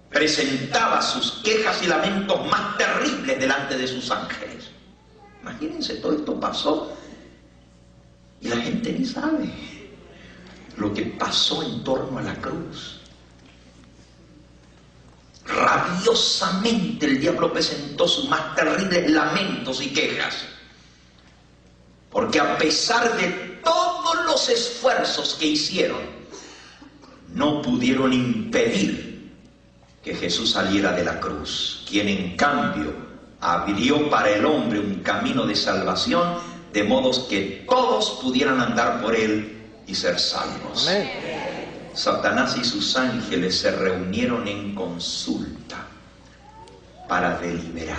Presentaba sus quejas y lamentos más terribles delante de sus ángeles. Imagínense, todo esto pasó y la gente ni sabe lo que pasó en torno a la cruz. Rabiosamente el diablo presentó sus más terribles lamentos y quejas. Porque a pesar de todos los esfuerzos que hicieron, no pudieron impedir que Jesús saliera de la cruz, quien en cambio abrió para el hombre un camino de salvación, de modo que todos pudieran andar por él y ser salvos. Amén. Satanás y sus ángeles se reunieron en consulta para deliberar.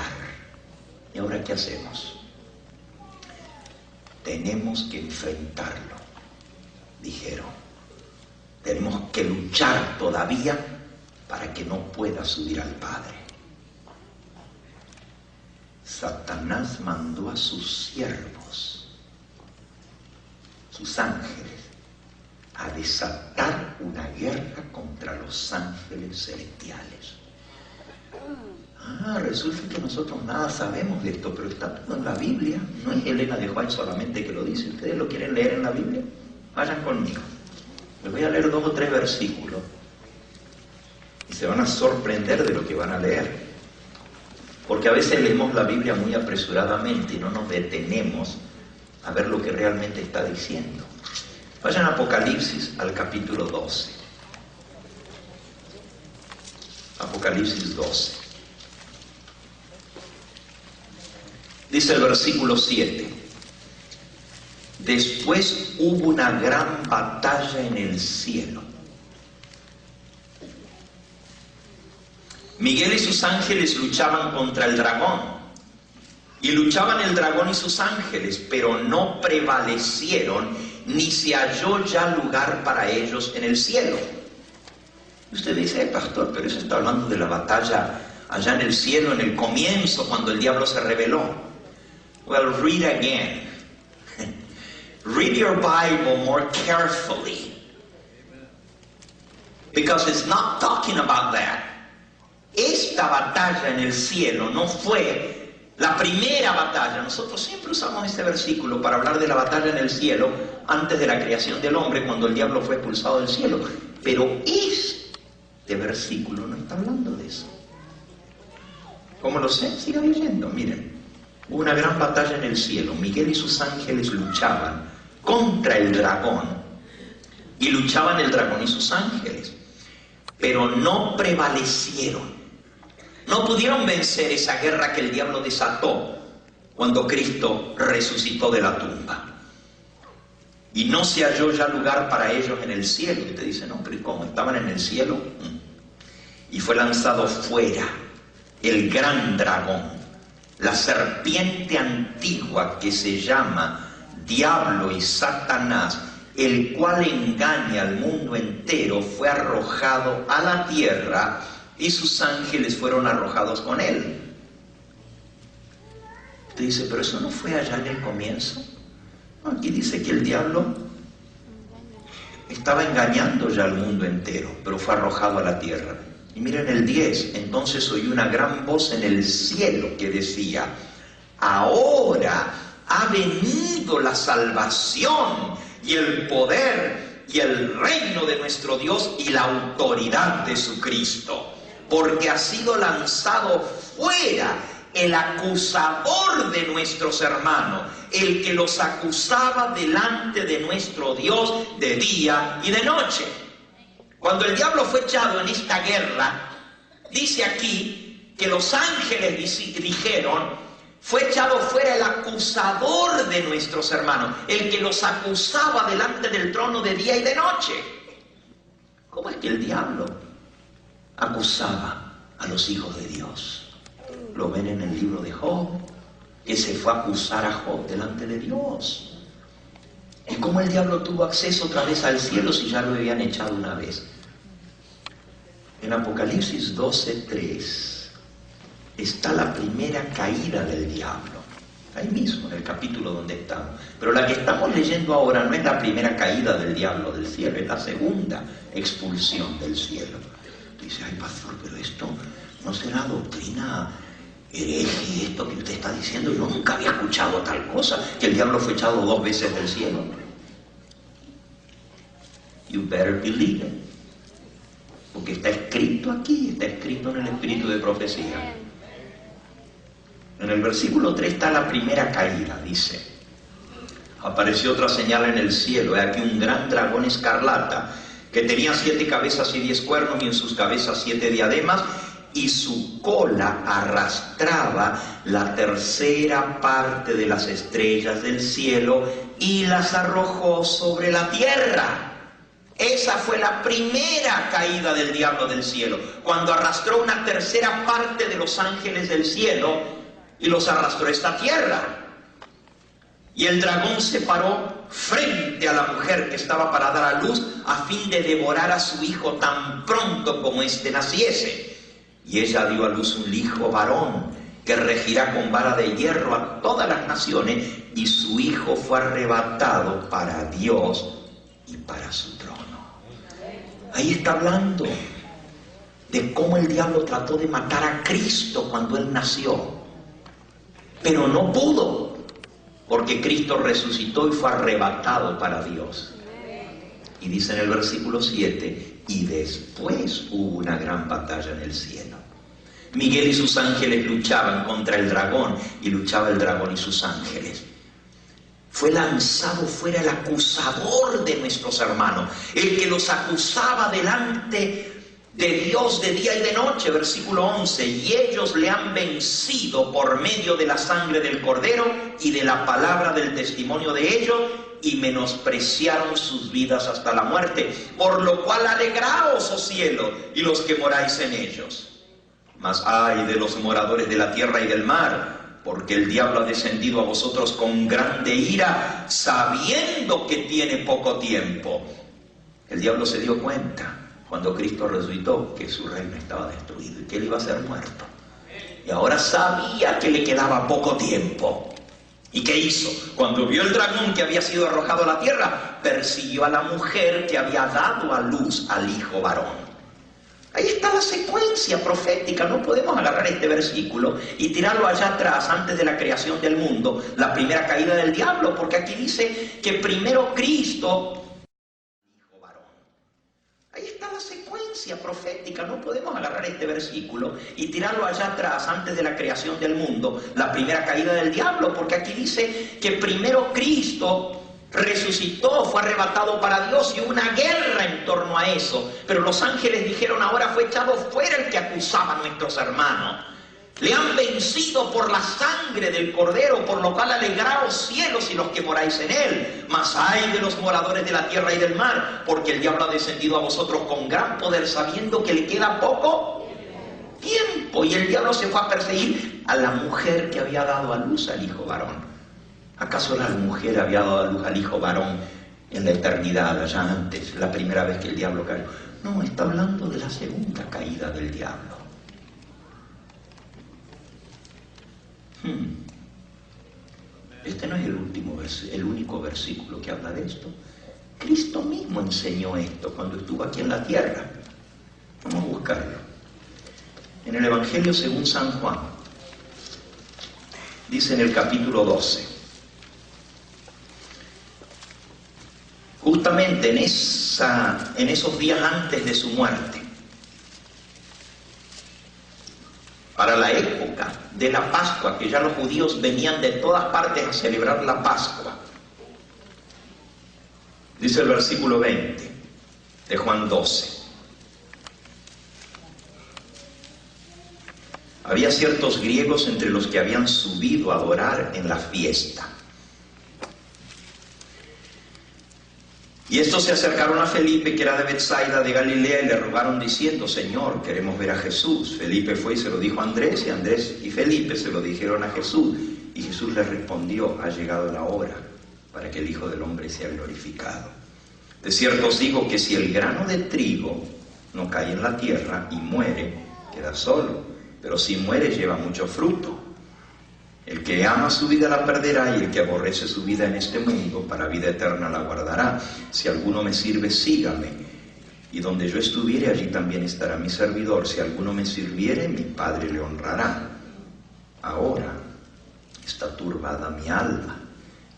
¿Y ahora qué hacemos? Tenemos que enfrentarlo, dijeron. Tenemos que luchar todavía para que no pueda subir al Padre. Satanás mandó a sus siervos, sus ángeles, a desatar una guerra contra los ángeles celestiales. Resulta que nosotros nada sabemos de esto, pero está todo en la Biblia. No es Elena de White solamente que lo dice. ¿Ustedes lo quieren leer en la Biblia? Vayan conmigo. Les voy a leer 2 o 3 versículos y se van a sorprender de lo que van a leer. Porque a veces leemos la Biblia muy apresuradamente y no nos detenemos a ver lo que realmente está diciendo. Vayan a Apocalipsis al capítulo 12. Apocalipsis 12. Dice el versículo 7. Después hubo una gran batalla en el cielo. Miguel y sus ángeles luchaban contra el dragón. Y luchaban el dragón y sus ángeles, pero no prevalecieron, ni se halló ya lugar para ellos en el cielo. Y usted dice, pastor, pero eso está hablando de la batalla allá en el cielo, en el comienzo, cuando el diablo se rebeló. Well, read again. Read your Bible more carefully. Because it's not talking about that. Esta batalla en el cielo no fue la primera batalla. Nosotros siempre usamos este versículo para hablar de la batalla en el cielo antes de la creación del hombre, cuando el diablo fue expulsado del cielo. Pero este versículo no está hablando de eso. ¿Cómo lo sé? Sigan leyendo, miren. Hubo una gran batalla en el cielo. Miguel y sus ángeles luchaban contra el dragón. Y luchaban el dragón y sus ángeles. Pero no prevalecieron. No pudieron vencer esa guerra que el diablo desató cuando Cristo resucitó de la tumba. Y no se halló ya lugar para ellos en el cielo. Y te dicen, no, pero ¿cómo? ¿Estaban en el cielo? Y fue lanzado fuera el gran dragón, la serpiente antigua que se llama Diablo y Satanás, el cual engaña al mundo entero, fue arrojado a la tierra y sus ángeles fueron arrojados con él. Te dice, pero eso no fue allá en el comienzo. Aquí dice que el diablo estaba engañando ya al mundo entero, pero fue arrojado a la tierra. Y miren el 10, entonces oí una gran voz en el cielo que decía, ahora ha venido la salvación y el poder y el reino de nuestro Dios y la autoridad de su Cristo, porque ha sido lanzado fuera el acusador de nuestros hermanos, el que los acusaba delante de nuestro Dios de día y de noche. Cuando el diablo fue echado en esta guerra, dice aquí que los ángeles dijeron, fue echado fuera el acusador de nuestros hermanos, el que los acusaba delante del trono de día y de noche. ¿Cómo es que el diablo acusaba a los hijos de Dios? Lo ven en el libro de Job, que se fue a acusar a Job delante de Dios. ¿Y cómo el diablo tuvo acceso otra vez al cielo si ya lo habían echado una vez? En Apocalipsis 12:3 está la primera caída del diablo. Ahí mismo, en el capítulo donde estamos. Pero la que estamos leyendo ahora no es la primera caída del diablo del cielo, es la segunda expulsión del cielo. Dice, ay pastor, pero esto no será doctrina hereje, esto que usted está diciendo. Yo nunca había escuchado tal cosa, que el diablo fue echado 2 veces del cielo. You better believe it. porque está escrito aquí, está escrito en el espíritu de profecía. En el versículo 3 está la primera caída, dice: apareció otra señal en el cielo, he aquí un gran dragón escarlata, que tenía 7 cabezas y 10 cuernos, y en sus cabezas 7 diademas, y su cola arrastraba la tercera parte de las estrellas del cielo y las arrojó sobre la tierra. Esa fue la primera caída del diablo del cielo, cuando arrastró una tercera parte de los ángeles del cielo y los arrastró a esta tierra. Y el dragón se paró frente a la mujer que estaba para dar a luz, a fin de devorar a su hijo tan pronto como éste naciese. Y ella dio a luz un hijo varón, que regirá con vara de hierro a todas las naciones, y su hijo fue arrebatado para Dios y para su trono. Ahí está hablando de cómo el diablo trató de matar a Cristo cuando él nació, pero no pudo, porque Cristo resucitó y fue arrebatado para Dios. Y dice en el versículo 7, y después hubo una gran batalla en el cielo. Miguel y sus ángeles luchaban contra el dragón, y luchaba el dragón y sus ángeles. Fue lanzado fuera el acusador de nuestros hermanos, el que los acusaba delante de Dios de día y de noche, versículo 11, y ellos le han vencido por medio de la sangre del Cordero y de la palabra del testimonio de ellos, y menospreciaron sus vidas hasta la muerte, por lo cual alegraos, oh cielo, y los que moráis en ellos. Mas ay de los moradores de la tierra y del mar, porque el diablo ha descendido a vosotros con grande ira, sabiendo que tiene poco tiempo. El diablo se dio cuenta cuando Cristo resucitó que su reino estaba destruido y que él iba a ser muerto. Y ahora sabía que le quedaba poco tiempo. ¿Y qué hizo? Cuando vio el dragón que había sido arrojado a la tierra, persiguió a la mujer que había dado a luz al hijo varón. Ahí está la secuencia profética. No podemos agarrar este versículo y tirarlo allá atrás, antes de la creación del mundo, la primera caída del diablo, porque aquí dice que primero Cristo, hijo varón. Ahí está la secuencia profética. No podemos agarrar este versículo y tirarlo allá atrás, antes de la creación del mundo, la primera caída del diablo, porque aquí dice que primero Cristo resucitó, fue arrebatado para Dios, y hubo una guerra en torno a eso. Pero los ángeles dijeron: ahora fue echado fuera el que acusaba a nuestros hermanos. Le han vencido por la sangre del Cordero, por lo cual alegraos cielos y los que moráis en él. Mas ay de los moradores de la tierra y del mar, porque el diablo ha descendido a vosotros con gran poder, sabiendo que le queda poco tiempo. Y el diablo se fue a perseguir a la mujer que había dado a luz al hijo varón. ¿Acaso la mujer había dado a luz al hijo varón en la eternidad, allá antes, la primera vez que el diablo cayó? No, está hablando de la segunda caída del diablo. Este no es el único versículo que habla de esto. Cristo mismo enseñó esto cuando estuvo aquí en la tierra. Vamos a buscarlo. En el Evangelio según San Juan, dice en el capítulo 12, justamente en esos días antes de su muerte, para la época de la Pascua, que ya los judíos venían de todas partes a celebrar la Pascua. Dice el versículo 20 de Juan 12. Había ciertos griegos entre los que habían subido a adorar en la fiesta. Y estos se acercaron a Felipe, que era de Betsaida de Galilea, y le rogaron diciendo: Señor, queremos ver a Jesús. Felipe fue y se lo dijo a Andrés, y Andrés y Felipe se lo dijeron a Jesús. Y Jesús les respondió: ha llegado la hora para que el Hijo del Hombre sea glorificado. De cierto os digo que si el grano de trigo no cae en la tierra y muere, queda solo, pero si muere lleva mucho fruto. El que ama su vida la perderá, y el que aborrece su vida en este mundo, para vida eterna la guardará. Si alguno me sirve, sígame, y donde yo estuviere, allí también estará mi servidor. Si alguno me sirviere, mi Padre le honrará. Ahora está turbada mi alma.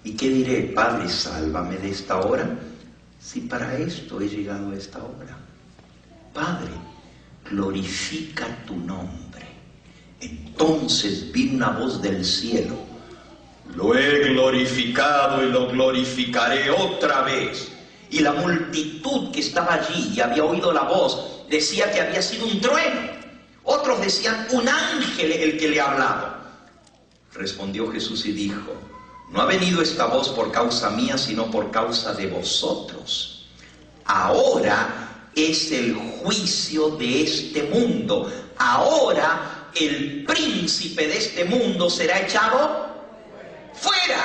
¿Y qué diré? Padre, sálvame de esta hora, si para esto he llegado a esta hora. Padre, glorifica tu nombre. Entonces vino una voz del cielo: lo he glorificado y lo glorificaré otra vez. Y la multitud que estaba allí y había oído la voz decía que había sido un trueno. Otros decían, un ángel el que le ha hablado. Respondió Jesús y dijo: no ha venido esta voz por causa mía, sino por causa de vosotros. Ahora es el juicio de este mundo. Ahora el príncipe de este mundo será echado fuera.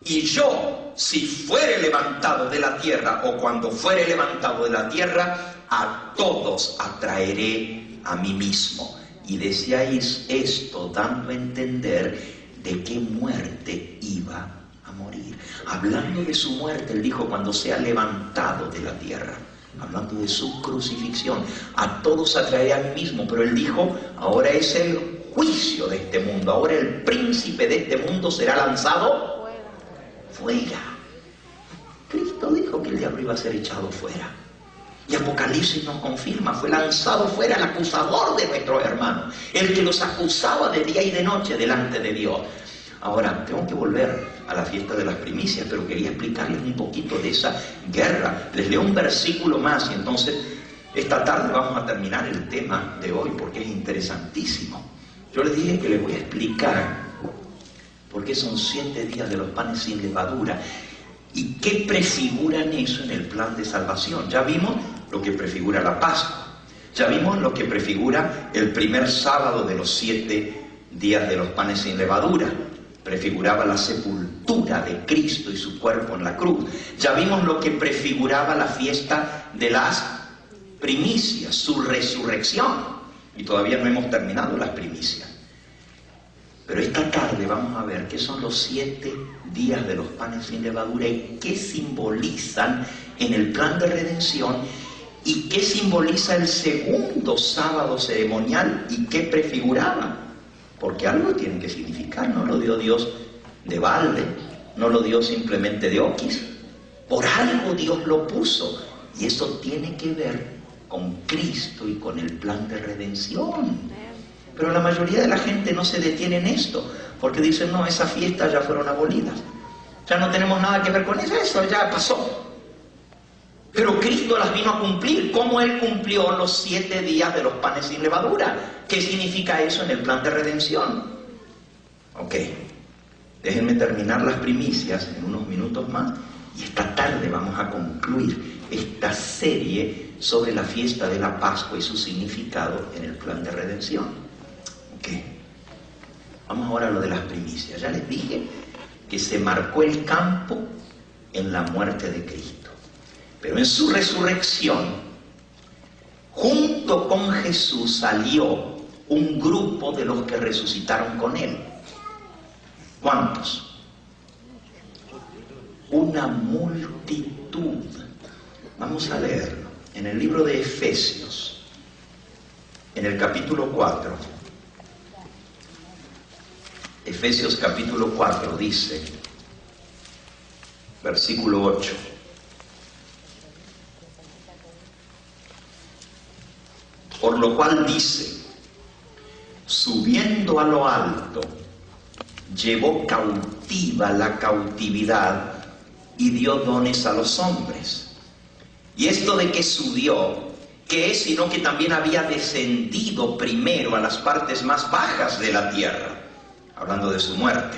Y yo, si fuere levantado de la tierra, o cuando fuere levantado de la tierra, a todos atraeré a mí mismo. Y decíais esto dando a entender de qué muerte iba a morir. Hablando de su muerte, él dijo: cuando sea levantado de la tierra. Hablando de su crucifixión, a todos atraeré a mí mismo. Pero él dijo: ahora es el juicio de este mundo. Ahora el príncipe de este mundo será lanzado fuera. Cristo dijo que el diablo iba a ser echado fuera. Y Apocalipsis nos confirma: fue lanzado fuera el acusador de nuestros hermanos, el que los acusaba de día y de noche delante de Dios. Ahora, tengo que volver a la fiesta de las primicias, pero quería explicarles un poquito de esa guerra. Les leo un versículo más y entonces esta tarde vamos a terminar el tema de hoy, porque es interesantísimo. Yo les dije que les voy a explicar por qué son 7 días de los panes sin levadura y qué prefiguran eso en el plan de salvación. Ya vimos lo que prefigura la Pascua, ya vimos lo que prefigura el primer sábado de los 7 días de los panes sin levadura. Prefiguraba la sepultura de Cristo y su cuerpo en la cruz. Ya vimos lo que prefiguraba la fiesta de las primicias, su resurrección. Y todavía no hemos terminado las primicias. Pero esta tarde vamos a ver qué son los 7 días de los panes sin levadura y qué simbolizan en el plan de redención, y qué simboliza el segundo sábado ceremonial y qué prefiguraba. Porque algo tiene que significar, no lo dio Dios de balde, no lo dio simplemente de oquis. Por algo Dios lo puso, y eso tiene que ver con Cristo y con el plan de redención. Pero la mayoría de la gente no se detiene en esto, porque dicen: no, esas fiestas ya fueron abolidas, ya no tenemos nada que ver con eso, eso ya pasó. Pero Cristo las vino a cumplir, como Él cumplió los 7 días de los panes sin levadura. ¿Qué significa eso en el plan de redención? Ok, déjenme terminar las primicias en unos minutos más, y esta tarde vamos a concluir esta serie sobre la fiesta de la Pascua y su significado en el plan de redención. Ok, vamos ahora a lo de las primicias. Ya les dije que se marcó el campo en la muerte de Cristo. Pero en su resurrección, junto con Jesús salió un grupo de los que resucitaron con Él. ¿Cuántos? Una multitud. Vamos a leerlo en el libro de Efesios, en el capítulo 4. Efesios capítulo 4 dice, versículo 8. Por lo cual dice: subiendo a lo alto, llevó cautiva la cautividad y dio dones a los hombres. Y esto de que subió, ¿qué es? Sino que también había descendido primero a las partes más bajas de la tierra, hablando de su muerte.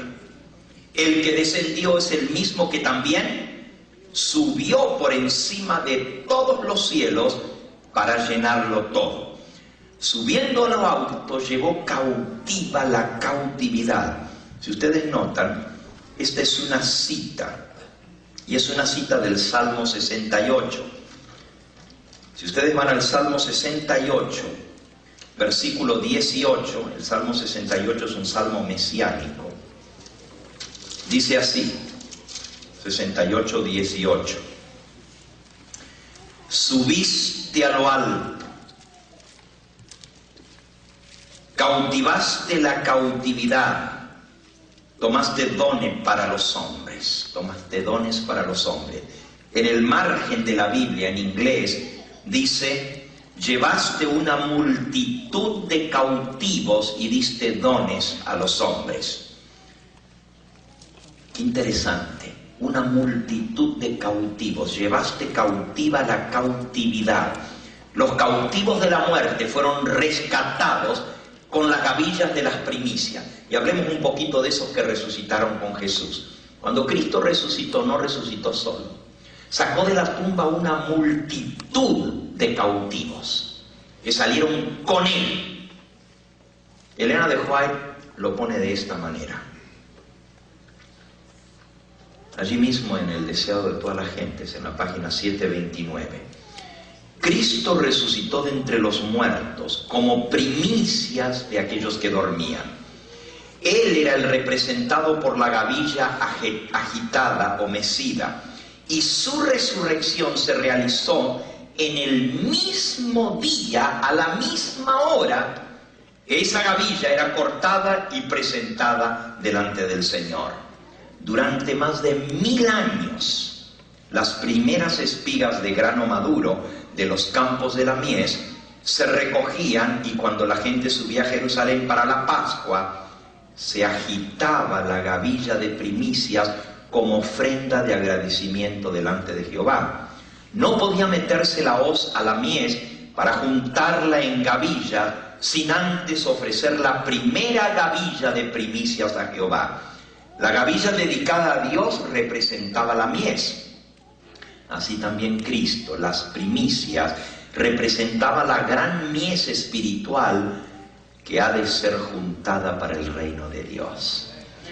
El que descendió es el mismo que también subió por encima de todos los cielos para llenarlo todo. Subiendo a lo alto, llevó cautiva la cautividad. Si ustedes notan, esta es una cita, y es una cita del Salmo 68. Si ustedes van al Salmo 68, versículo 18, el Salmo 68 es un salmo mesiánico. Dice así, 68, 18. Subiste a lo alto, cautivaste la cautividad, tomaste dones para los hombres, tomaste dones para los hombres. En el margen de la Biblia, en inglés, dice llevaste una multitud de cautivos y diste dones a los hombres. Qué interesante, una multitud de cautivos, llevaste cautiva la cautividad. Los cautivos de la muerte fueron rescatados con las gavillas de las primicias. Y hablemos un poquito de esos que resucitaron con Jesús. Cuando Cristo resucitó, no resucitó solo. Sacó de la tumba una multitud de cautivos que salieron con él. Elena de White lo pone de esta manera. Allí mismo en El Deseado de todas las gentes, en la página 729. Cristo resucitó de entre los muertos como primicias de aquellos que dormían. Él era el representado por la gavilla agitada o mecida, y su resurrección se realizó en el mismo día, a la misma hora, que esa gavilla era cortada y presentada delante del Señor. Durante más de 1000 años, las primeras espigas de grano maduro de los campos de la mies se recogían, y cuando la gente subía a Jerusalén para la Pascua, se agitaba la gavilla de primicias como ofrenda de agradecimiento delante de Jehová. No podía meterse la hoz a la mies para juntarla en gavilla sin antes ofrecer la primera gavilla de primicias a Jehová. La gavilla dedicada a Dios representaba la mies. Así también Cristo, las primicias, representaba la gran mies espiritual que ha de ser juntada para el reino de Dios.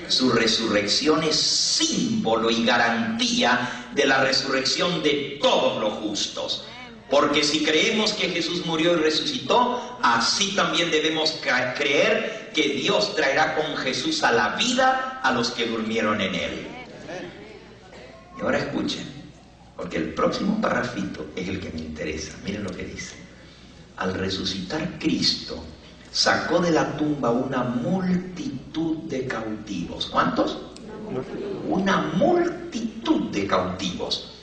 Su resurrección es símbolo y garantía de la resurrección de todos los justos. Porque si creemos que Jesús murió y resucitó, así también debemos creer que Dios traerá con Jesús a la vida a los que durmieron en Él. Y ahora escuchen, porque el próximo parrafito es el que me interesa. Miren lo que dice. Al resucitar Cristo, sacó de la tumba una multitud de cautivos. ¿Cuántos? Una multitud de cautivos.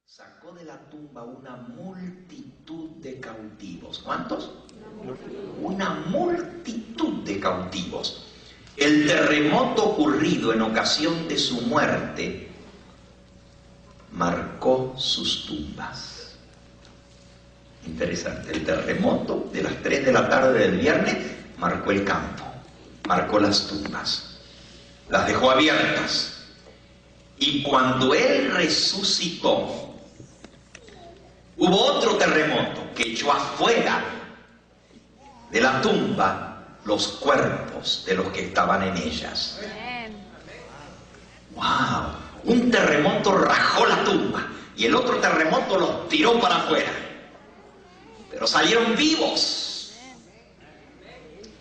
Sacó de la tumba una multitud de cautivos. ¿Cuántos? Una multitud de cautivos. El terremoto ocurrido en ocasión de su muerte marcó sus tumbas. Interesante, el terremoto de las 3 de la tarde del viernes marcó el campo, marcó las tumbas, las dejó abiertas. Y cuando Él resucitó, hubo otro terremoto que echó afuera de la tumba los cuerpos de los que estaban en ellas. ¡Wow! Un terremoto rajó la tumba y el otro terremoto los tiró para afuera. Pero salieron vivos.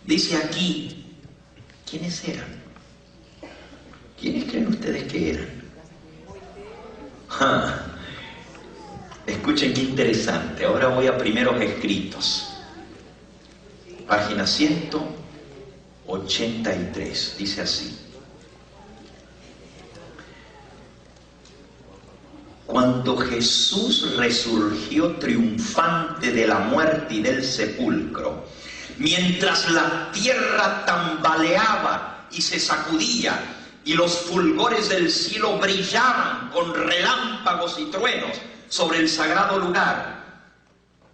Dice aquí, ¿quiénes eran? ¿Quiénes creen ustedes que eran? Escuchen qué interesante. Ahora voy a Primeros Escritos. Página 183. Dice así. Cuando Jesús resurgió triunfante de la muerte y del sepulcro, mientras la tierra tambaleaba y se sacudía, y los fulgores del cielo brillaban con relámpagos y truenos sobre el sagrado lugar,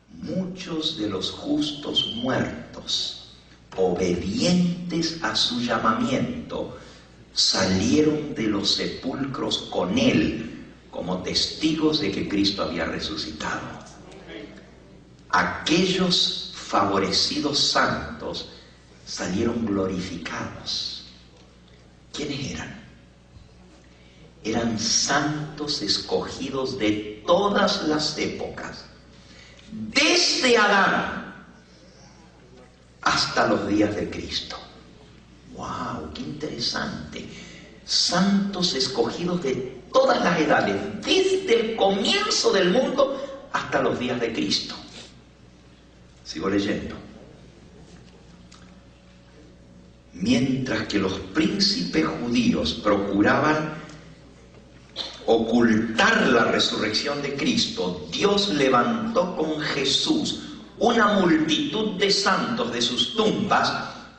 muchos de los justos muertos, obedientes a su llamamiento, salieron de los sepulcros con Él, como testigos de que Cristo había resucitado. Aquellos favorecidos santos salieron glorificados. ¿Quiénes eran? Eran santos escogidos de todas las épocas, desde Adán hasta los días de Cristo. ¡Wow! ¡Qué interesante! Santos escogidos de todas las edades, desde el comienzo del mundo hasta los días de Cristo. Sigo leyendo. Mientras que los príncipes judíos procuraban ocultar la resurrección de Cristo, Dios levantó con Jesús una multitud de santos de sus tumbas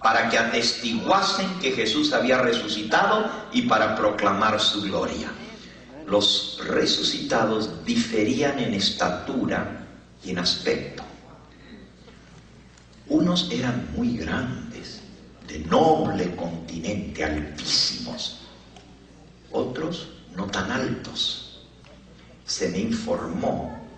para que atestiguasen que Jesús había resucitado y para proclamar su gloria. Los resucitados diferían en estatura y en aspecto. Unos eran muy grandes, de noble continente, altísimos. Otros no tan altos. Se me informó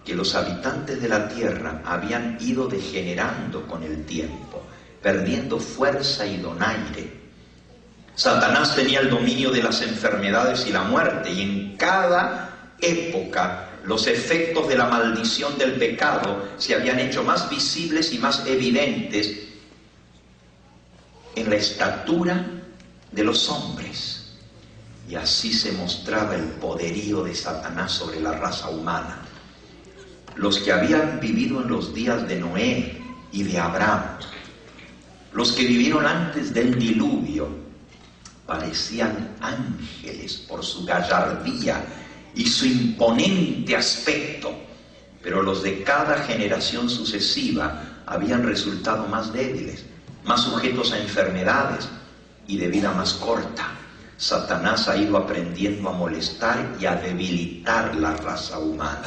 que los habitantes de la tierra habían ido degenerando con el tiempo, perdiendo fuerza y donaire. Satanás tenía el dominio de las enfermedades y la muerte, y en cada época los efectos de la maldición del pecado se habían hecho más visibles y más evidentes en la estatura de los hombres. Y así se mostraba el poderío de Satanás sobre la raza humana. Los que habían vivido en los días de Noé y de Abraham, los que vivieron antes del diluvio, parecían ángeles por su gallardía y su imponente aspecto, pero los de cada generación sucesiva habían resultado más débiles, más sujetos a enfermedades y de vida más corta. Satanás ha ido aprendiendo a molestar y a debilitar la raza humana.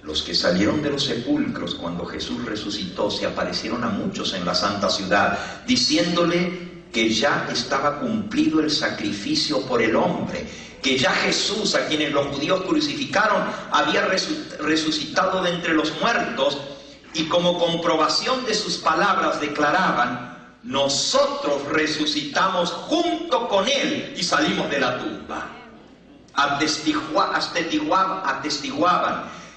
Los que salieron de los sepulcros cuando Jesús resucitó se aparecieron a muchos en la santa ciudad, diciéndole que ya estaba cumplido el sacrificio por el hombre, que ya Jesús, a quienes los judíos crucificaron, había resucitado de entre los muertos, y como comprobación de sus palabras declaraban: nosotros resucitamos junto con Él y salimos de la tumba. Atestiguaban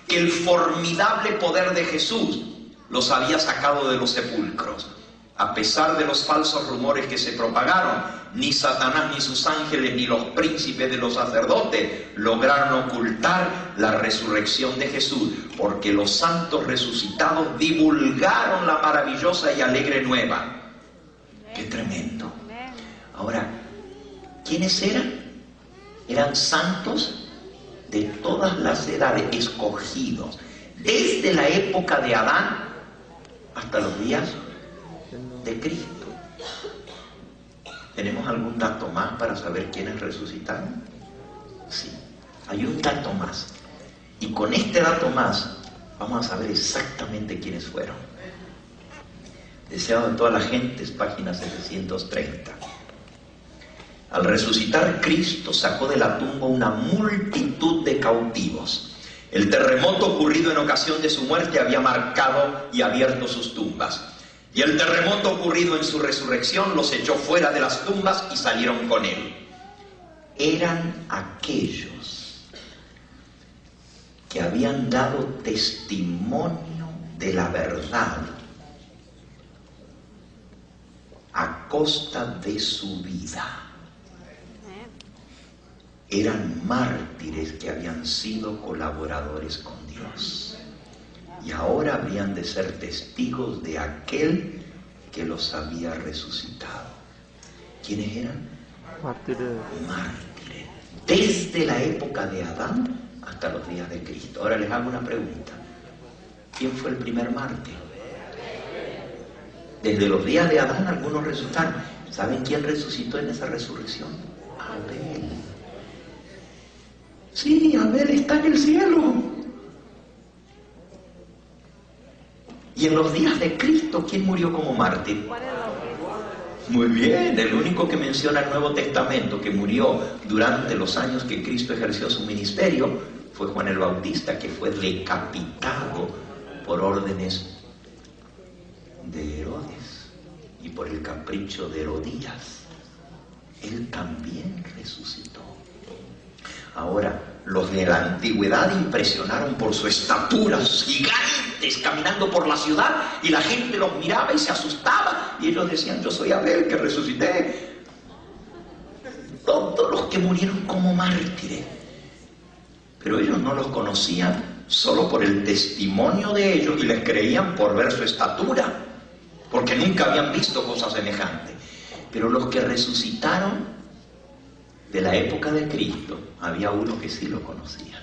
que el formidable poder de Jesús los había sacado de los sepulcros. A pesar de los falsos rumores que se propagaron, ni Satanás, ni sus ángeles, ni los príncipes de los sacerdotes lograron ocultar la resurrección de Jesús, porque los santos resucitados divulgaron la maravillosa y alegre nueva. ¡Qué tremendo! Ahora, ¿quiénes eran? Eran santos de todas las edades, escogidos, desde la época de Adán hasta los días de Cristo. ¿Tenemos algún dato más para saber quiénes resucitaron? Sí, hay un dato más. Y con este dato más vamos a saber exactamente quiénes fueron. Deseado de toda la gente, es página 730. Al resucitar, Cristo sacó de la tumba una multitud de cautivos. El terremoto ocurrido en ocasión de su muerte había marcado y abierto sus tumbas. Y el terremoto ocurrido en su resurrección los echó fuera de las tumbas y salieron con él. Eran aquellos que habían dado testimonio de la verdad a costa de su vida. Eran mártires que habían sido colaboradores con Dios. Y ahora habrían de ser testigos de aquel que los había resucitado. ¿Quiénes eran? Mártires. Desde la época de Adán hasta los días de Cristo. Ahora les hago una pregunta. ¿Quién fue el primer mártir? Desde los días de Adán algunos resucitaron. ¿Saben quién resucitó en esa resurrección? Abel. Sí, Abel está en el cielo. Y en los días de Cristo, ¿quién murió como mártir? Muy bien, el único que menciona el Nuevo Testamento que murió durante los años que Cristo ejerció su ministerio fue Juan el Bautista, que fue decapitado por órdenes de Herodes y por el capricho de Herodías. Él también resucitó. Ahora, los de la antigüedad impresionaron por su estatura, gigantes caminando por la ciudad, y la gente los miraba y se asustaba, y ellos decían: yo soy Abel que resucité. Todos los que murieron como mártires, pero ellos no los conocían solo por el testimonio de ellos, y les creían por ver su estatura, porque nunca habían visto cosas semejantes. Pero los que resucitaron de la época de Cristo, había uno que sí lo conocía.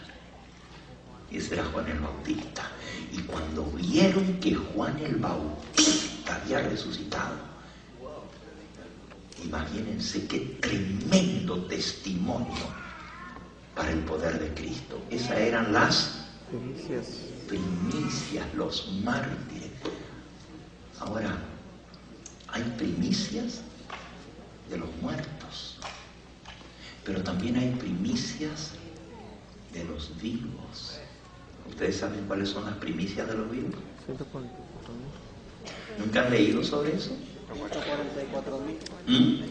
Y ese era Juan el Bautista. Y cuando vieron que Juan el Bautista había resucitado, imagínense qué tremendo testimonio para el poder de Cristo. Esas eran las primicias, los mártires. Ahora, hay primicias de los muertos, pero también hay primicias de los vivos. ¿Ustedes saben cuáles son las primicias de los vivos? 144.000. ¿Nunca han leído sobre eso? 144.000. 244.000.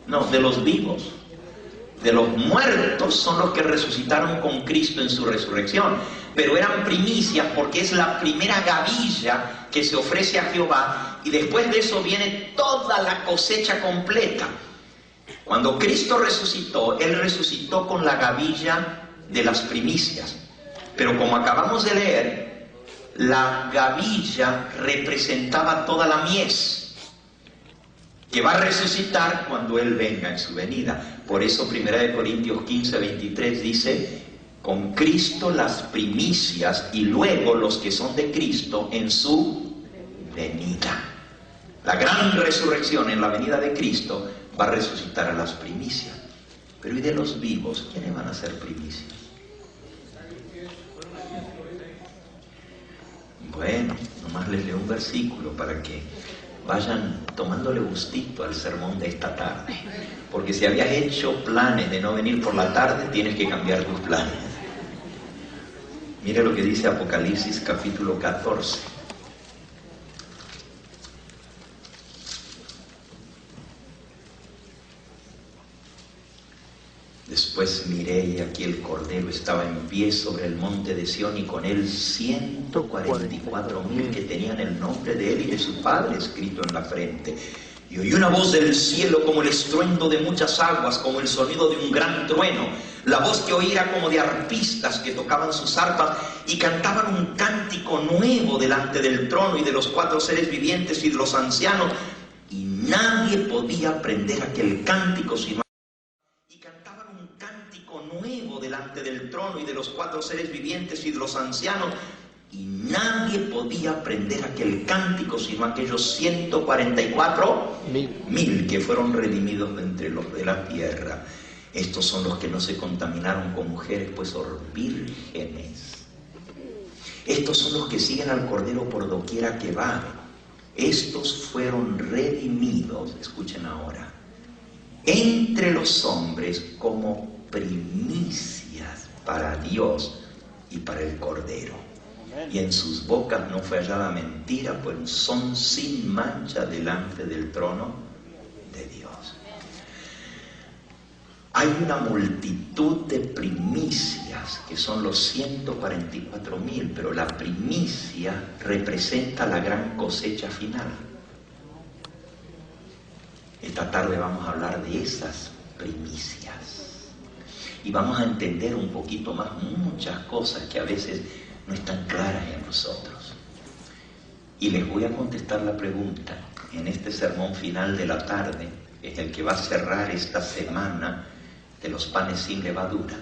No, de los vivos. De los muertos son los que resucitaron con Cristo en su resurrección, pero eran primicias porque es la primera gavilla que se ofrece a Jehová, y después de eso viene toda la cosecha completa. Cuando Cristo resucitó, Él resucitó con la gavilla de las primicias, pero como acabamos de leer, la gavilla representaba toda la mies que va a resucitar cuando Él venga en su venida. Por eso 1 Corintios 15:23 dice: con Cristo las primicias, y luego los que son de Cristo en su venida. La gran resurrección en la venida de Cristo va a resucitar a las primicias. Pero ¿y de los vivos? ¿Quiénes van a ser primicias? Bueno, nomás les leo un versículo para que vayan tomándole gustito al sermón de esta tarde. Porque si habías hecho planes de no venir por la tarde, tienes que cambiar tus planes. Mire lo que dice Apocalipsis capítulo 14. Después miré y aquí el Cordero estaba en pie sobre el monte de Sión, y con él 144.000 que tenían el nombre de él y de su Padre escrito en la frente. Y oí una voz del cielo como el estruendo de muchas aguas, como el sonido de un gran trueno. La voz que oí era como de arpistas que tocaban sus arpas y cantaban un cántico nuevo delante del trono y de los 4 seres vivientes y de los ancianos. Y nadie podía aprender aquel cántico sino nuevo delante del trono y de los 4 seres vivientes y de los ancianos, y nadie podía aprender aquel cántico sino aquellos 144.000 que fueron redimidos de entre los de la tierra. Estos son los que no se contaminaron con mujeres, pues son vírgenes. Estos son los que siguen al Cordero por doquiera que va. Estos fueron redimidos, escuchen ahora, entre los hombres como primicias para Dios y para el Cordero. Y en sus bocas no fue hallada mentira, pues son sin mancha delante del trono de Dios. Hay una multitud de primicias que son los 144.000, pero la primicia representa la gran cosecha final. Esta tarde vamos a hablar de esas primicias. Y vamos a entender un poquito más muchas cosas que a veces no están claras en nosotros. Y les voy a contestar la pregunta en este sermón final de la tarde, que es el que va a cerrar esta semana de los panes sin levadura.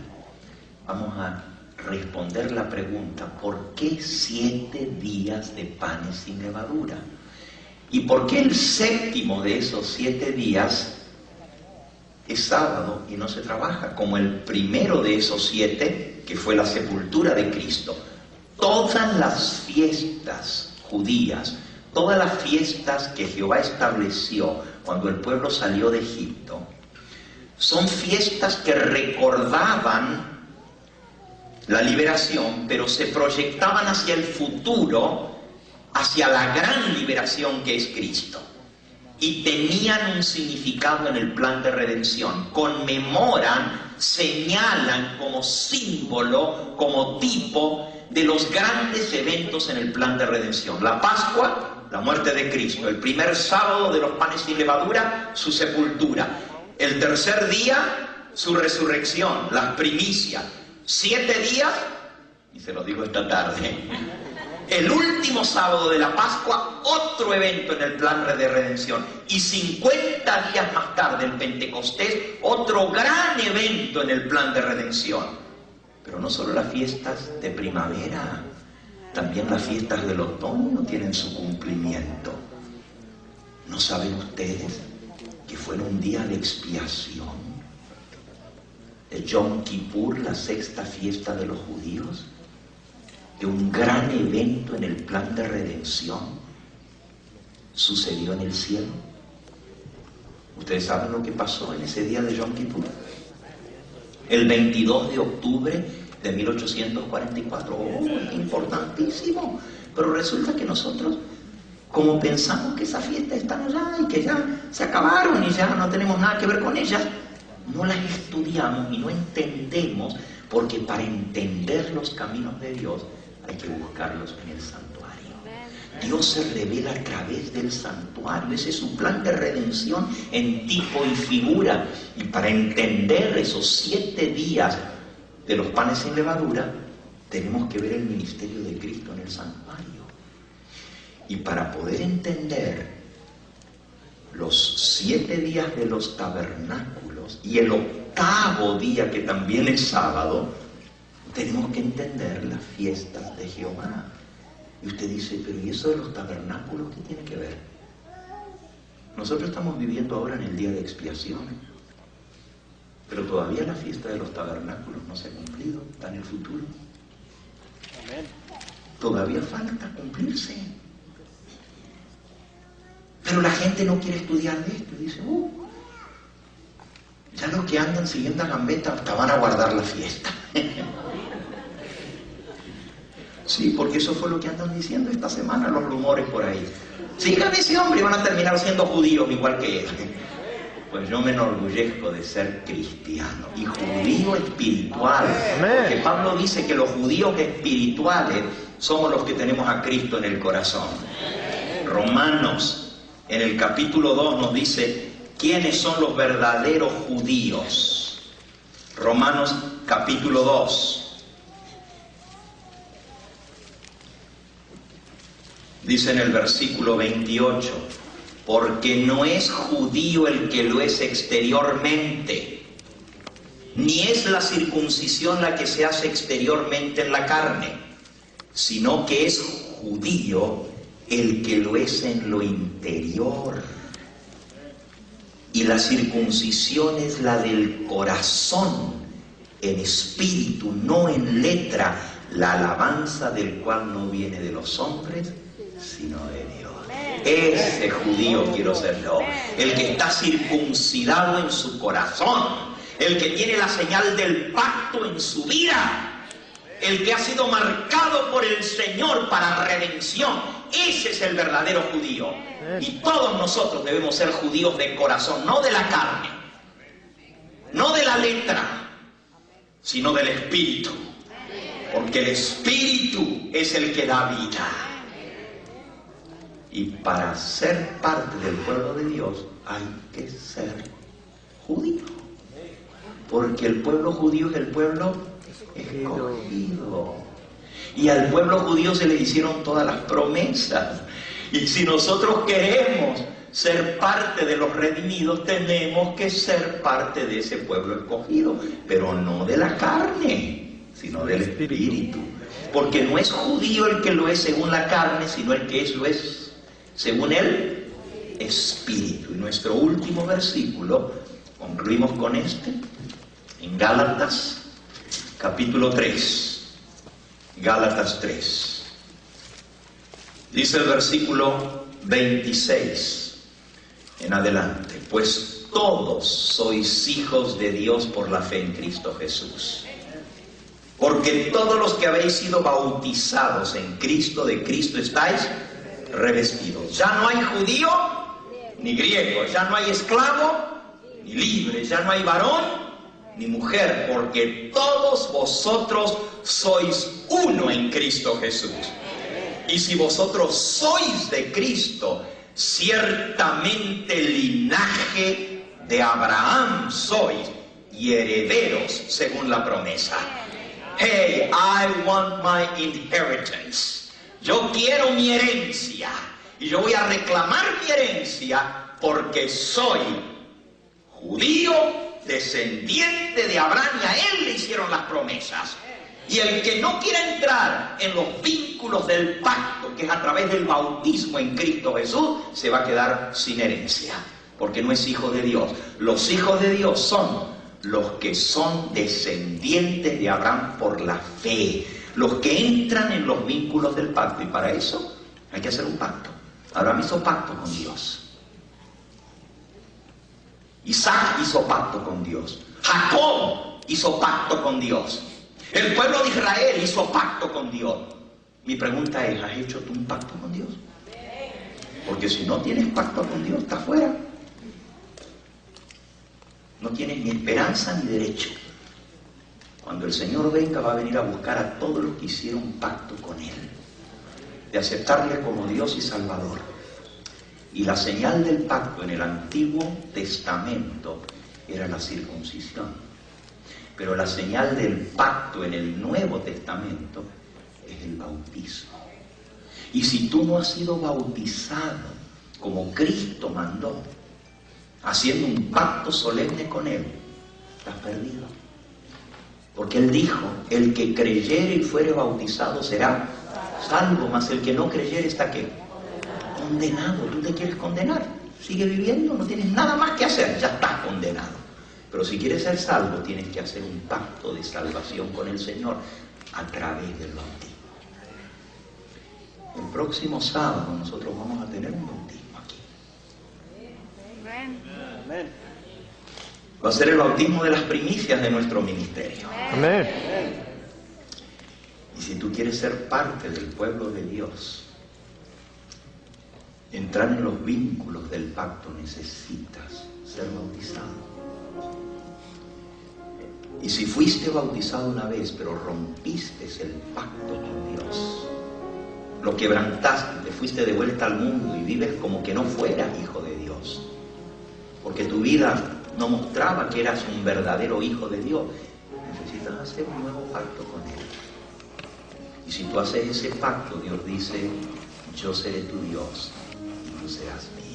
Vamos a responder la pregunta: ¿por qué 7 días de panes sin levadura? ¿Y por qué el séptimo de esos 7 días es sábado y no se trabaja, como el primero de esos 7, que fue la sepultura de Cristo? Todas las fiestas judías, todas las fiestas que Jehová estableció cuando el pueblo salió de Egipto, son fiestas que recordaban la liberación, pero se proyectaban hacia el futuro, hacia la gran liberación que es Cristo. Y tenían un significado en el plan de redención. Conmemoran, señalan como símbolo, como tipo de los grandes eventos en el plan de redención. La Pascua, la muerte de Cristo. El primer sábado de los panes sin levadura, su sepultura. El tercer día, su resurrección, las primicias. 7 días, y se los digo esta tarde, El último sábado de la Pascua, otro evento en el plan de redención. Y 50 días más tarde, el Pentecostés, otro gran evento en el plan de redención. Pero no solo las fiestas de primavera, también las fiestas del otoño tienen su cumplimiento. ¿No saben ustedes que fue un día de expiación? El Yom Kippur, la sexta fiesta de los judíos, de un gran evento en el plan de redención, sucedió en el cielo. ¿Ustedes saben lo que pasó en ese día de Yom Kippur? El 22 de octubre de 1844. ¡Oh, importantísimo! Pero resulta que nosotros, como pensamos que esas fiestas están allá y que ya se acabaron y ya no tenemos nada que ver con ellas, no las estudiamos y no entendemos, porque para entender los caminos de Dios hay que buscarlos en el santuario. Dios se revela a través del santuario. Ese es su plan de redención en tipo y figura. Y para entender esos 7 días de los panes sin levadura, tenemos que ver el ministerio de Cristo en el santuario. Y para poder entender los 7 días de los tabernáculos y el 8º día, que también es sábado, tenemos que entender las fiestas de Jehová. Y usted dice, pero ¿y eso de los tabernáculos qué tiene que ver? Nosotros estamos viviendo ahora en el día de expiación, pero todavía la fiesta de los tabernáculos no se ha cumplido, está en el futuro. Todavía falta cumplirse. Pero la gente no quiere estudiar de esto y dice, ya los que andan siguiendo a gambeta hasta van a guardar la fiesta. Sí, porque eso fue lo que andan diciendo esta semana los rumores por ahí. Sigan ese hombre y van a terminar siendo judíos igual que él. Pues yo me enorgullezco de ser cristiano y judío espiritual. Porque Pablo dice que los judíos espirituales somos los que tenemos a Cristo en el corazón. Romanos, en el capítulo 2, nos dice quiénes son los verdaderos judíos. Romanos capítulo 2. Dice en el versículo 28, porque no es judío el que lo es exteriormente, ni es la circuncisión la que se hace exteriormente en la carne, sino que es judío el que lo es en lo interior. Y la circuncisión es la del corazón, en espíritu, no en letra, la alabanza del cual no viene de los hombres, sino de Dios. Ese judío quiero ser yo, el que está circuncidado en su corazón, el que tiene la señal del pacto en su vida, el que ha sido marcado por el Señor para redención. Ese es el verdadero judío. Y todos nosotros debemos ser judíos de corazón, no de la carne, no de la letra, sino del espíritu, porque el espíritu es el que da vida. Y para ser parte del pueblo de Dios hay que ser judío, porque el pueblo judío es el pueblo escogido, y al pueblo judío se le hicieron todas las promesas. Y si nosotros queremos ser parte de los redimidos, tenemos que ser parte de ese pueblo escogido, pero no de la carne, sino del espíritu, porque no es judío el que lo es según la carne, sino el que lo es según el espíritu. Y nuestro último versículo, concluimos con este, en Gálatas capítulo 3. Gálatas 3. Dice el versículo 26 en adelante, pues todos sois hijos de Dios por la fe en Cristo Jesús. Porque todos los que habéis sido bautizados en Cristo, de Cristo estáis revestidos. Ya no hay judío ni griego, ya no hay esclavo ni libre, ya no hay varón ni mujer, porque todos vosotros sois uno en Cristo Jesús. Y si vosotros sois de Cristo, ciertamente linaje de Abraham sois y herederos según la promesa. Hey, I want my inheritance. Yo quiero mi herencia y yo voy a reclamar mi herencia porque soy judío, descendiente de Abraham, y a él le hicieron las promesas. Y el que no quiera entrar en los vínculos del pacto, que es a través del bautismo en Cristo Jesús, se va a quedar sin herencia, porque no es hijo de Dios. Los hijos de Dios son los que son descendientes de Abraham por la fe, los que entran en los vínculos del pacto, y para eso hay que hacer un pacto. Abraham hizo pacto con Dios. Isaac hizo pacto con Dios. Jacob hizo pacto con Dios. El pueblo de Israel hizo pacto con Dios. Mi pregunta es, ¿has hecho tú un pacto con Dios? Porque si no tienes pacto con Dios, estás fuera. No tienes ni esperanza ni derecho. Cuando el Señor venga, va a venir a buscar a todos los que hicieron pacto con Él, de aceptarle como Dios y Salvador. Y la señal del pacto en el Antiguo Testamento era la circuncisión. Pero la señal del pacto en el Nuevo Testamento es el bautismo. Y si tú no has sido bautizado como Cristo mandó, haciendo un pacto solemne con Él, estás perdido. Porque Él dijo, el que creyere y fuere bautizado será salvo, mas el que no creyere está ¿qué? Condenado. ¿Tú te quieres condenar? Sigue viviendo, no tienes nada más que hacer, ya estás condenado. Pero si quieres ser salvo, tienes que hacer un pacto de salvación con el Señor a través del bautismo. El próximo sábado nosotros vamos a tener un bautismo aquí. Amén. Va a ser el bautismo de las primicias de nuestro ministerio. Amén. Y si tú quieres ser parte del pueblo de Dios, entrar en los vínculos del pacto, necesitas ser bautizado. Y si fuiste bautizado una vez, pero rompiste el pacto con Dios, lo quebrantaste, te fuiste de vuelta al mundo y vives como que no fueras hijo de Dios, porque tu vida no mostraba que eras un verdadero hijo de Dios, necesitas hacer un nuevo pacto con Él. Y si tú haces ese pacto, Dios dice, yo seré tu Dios y tú serás mío.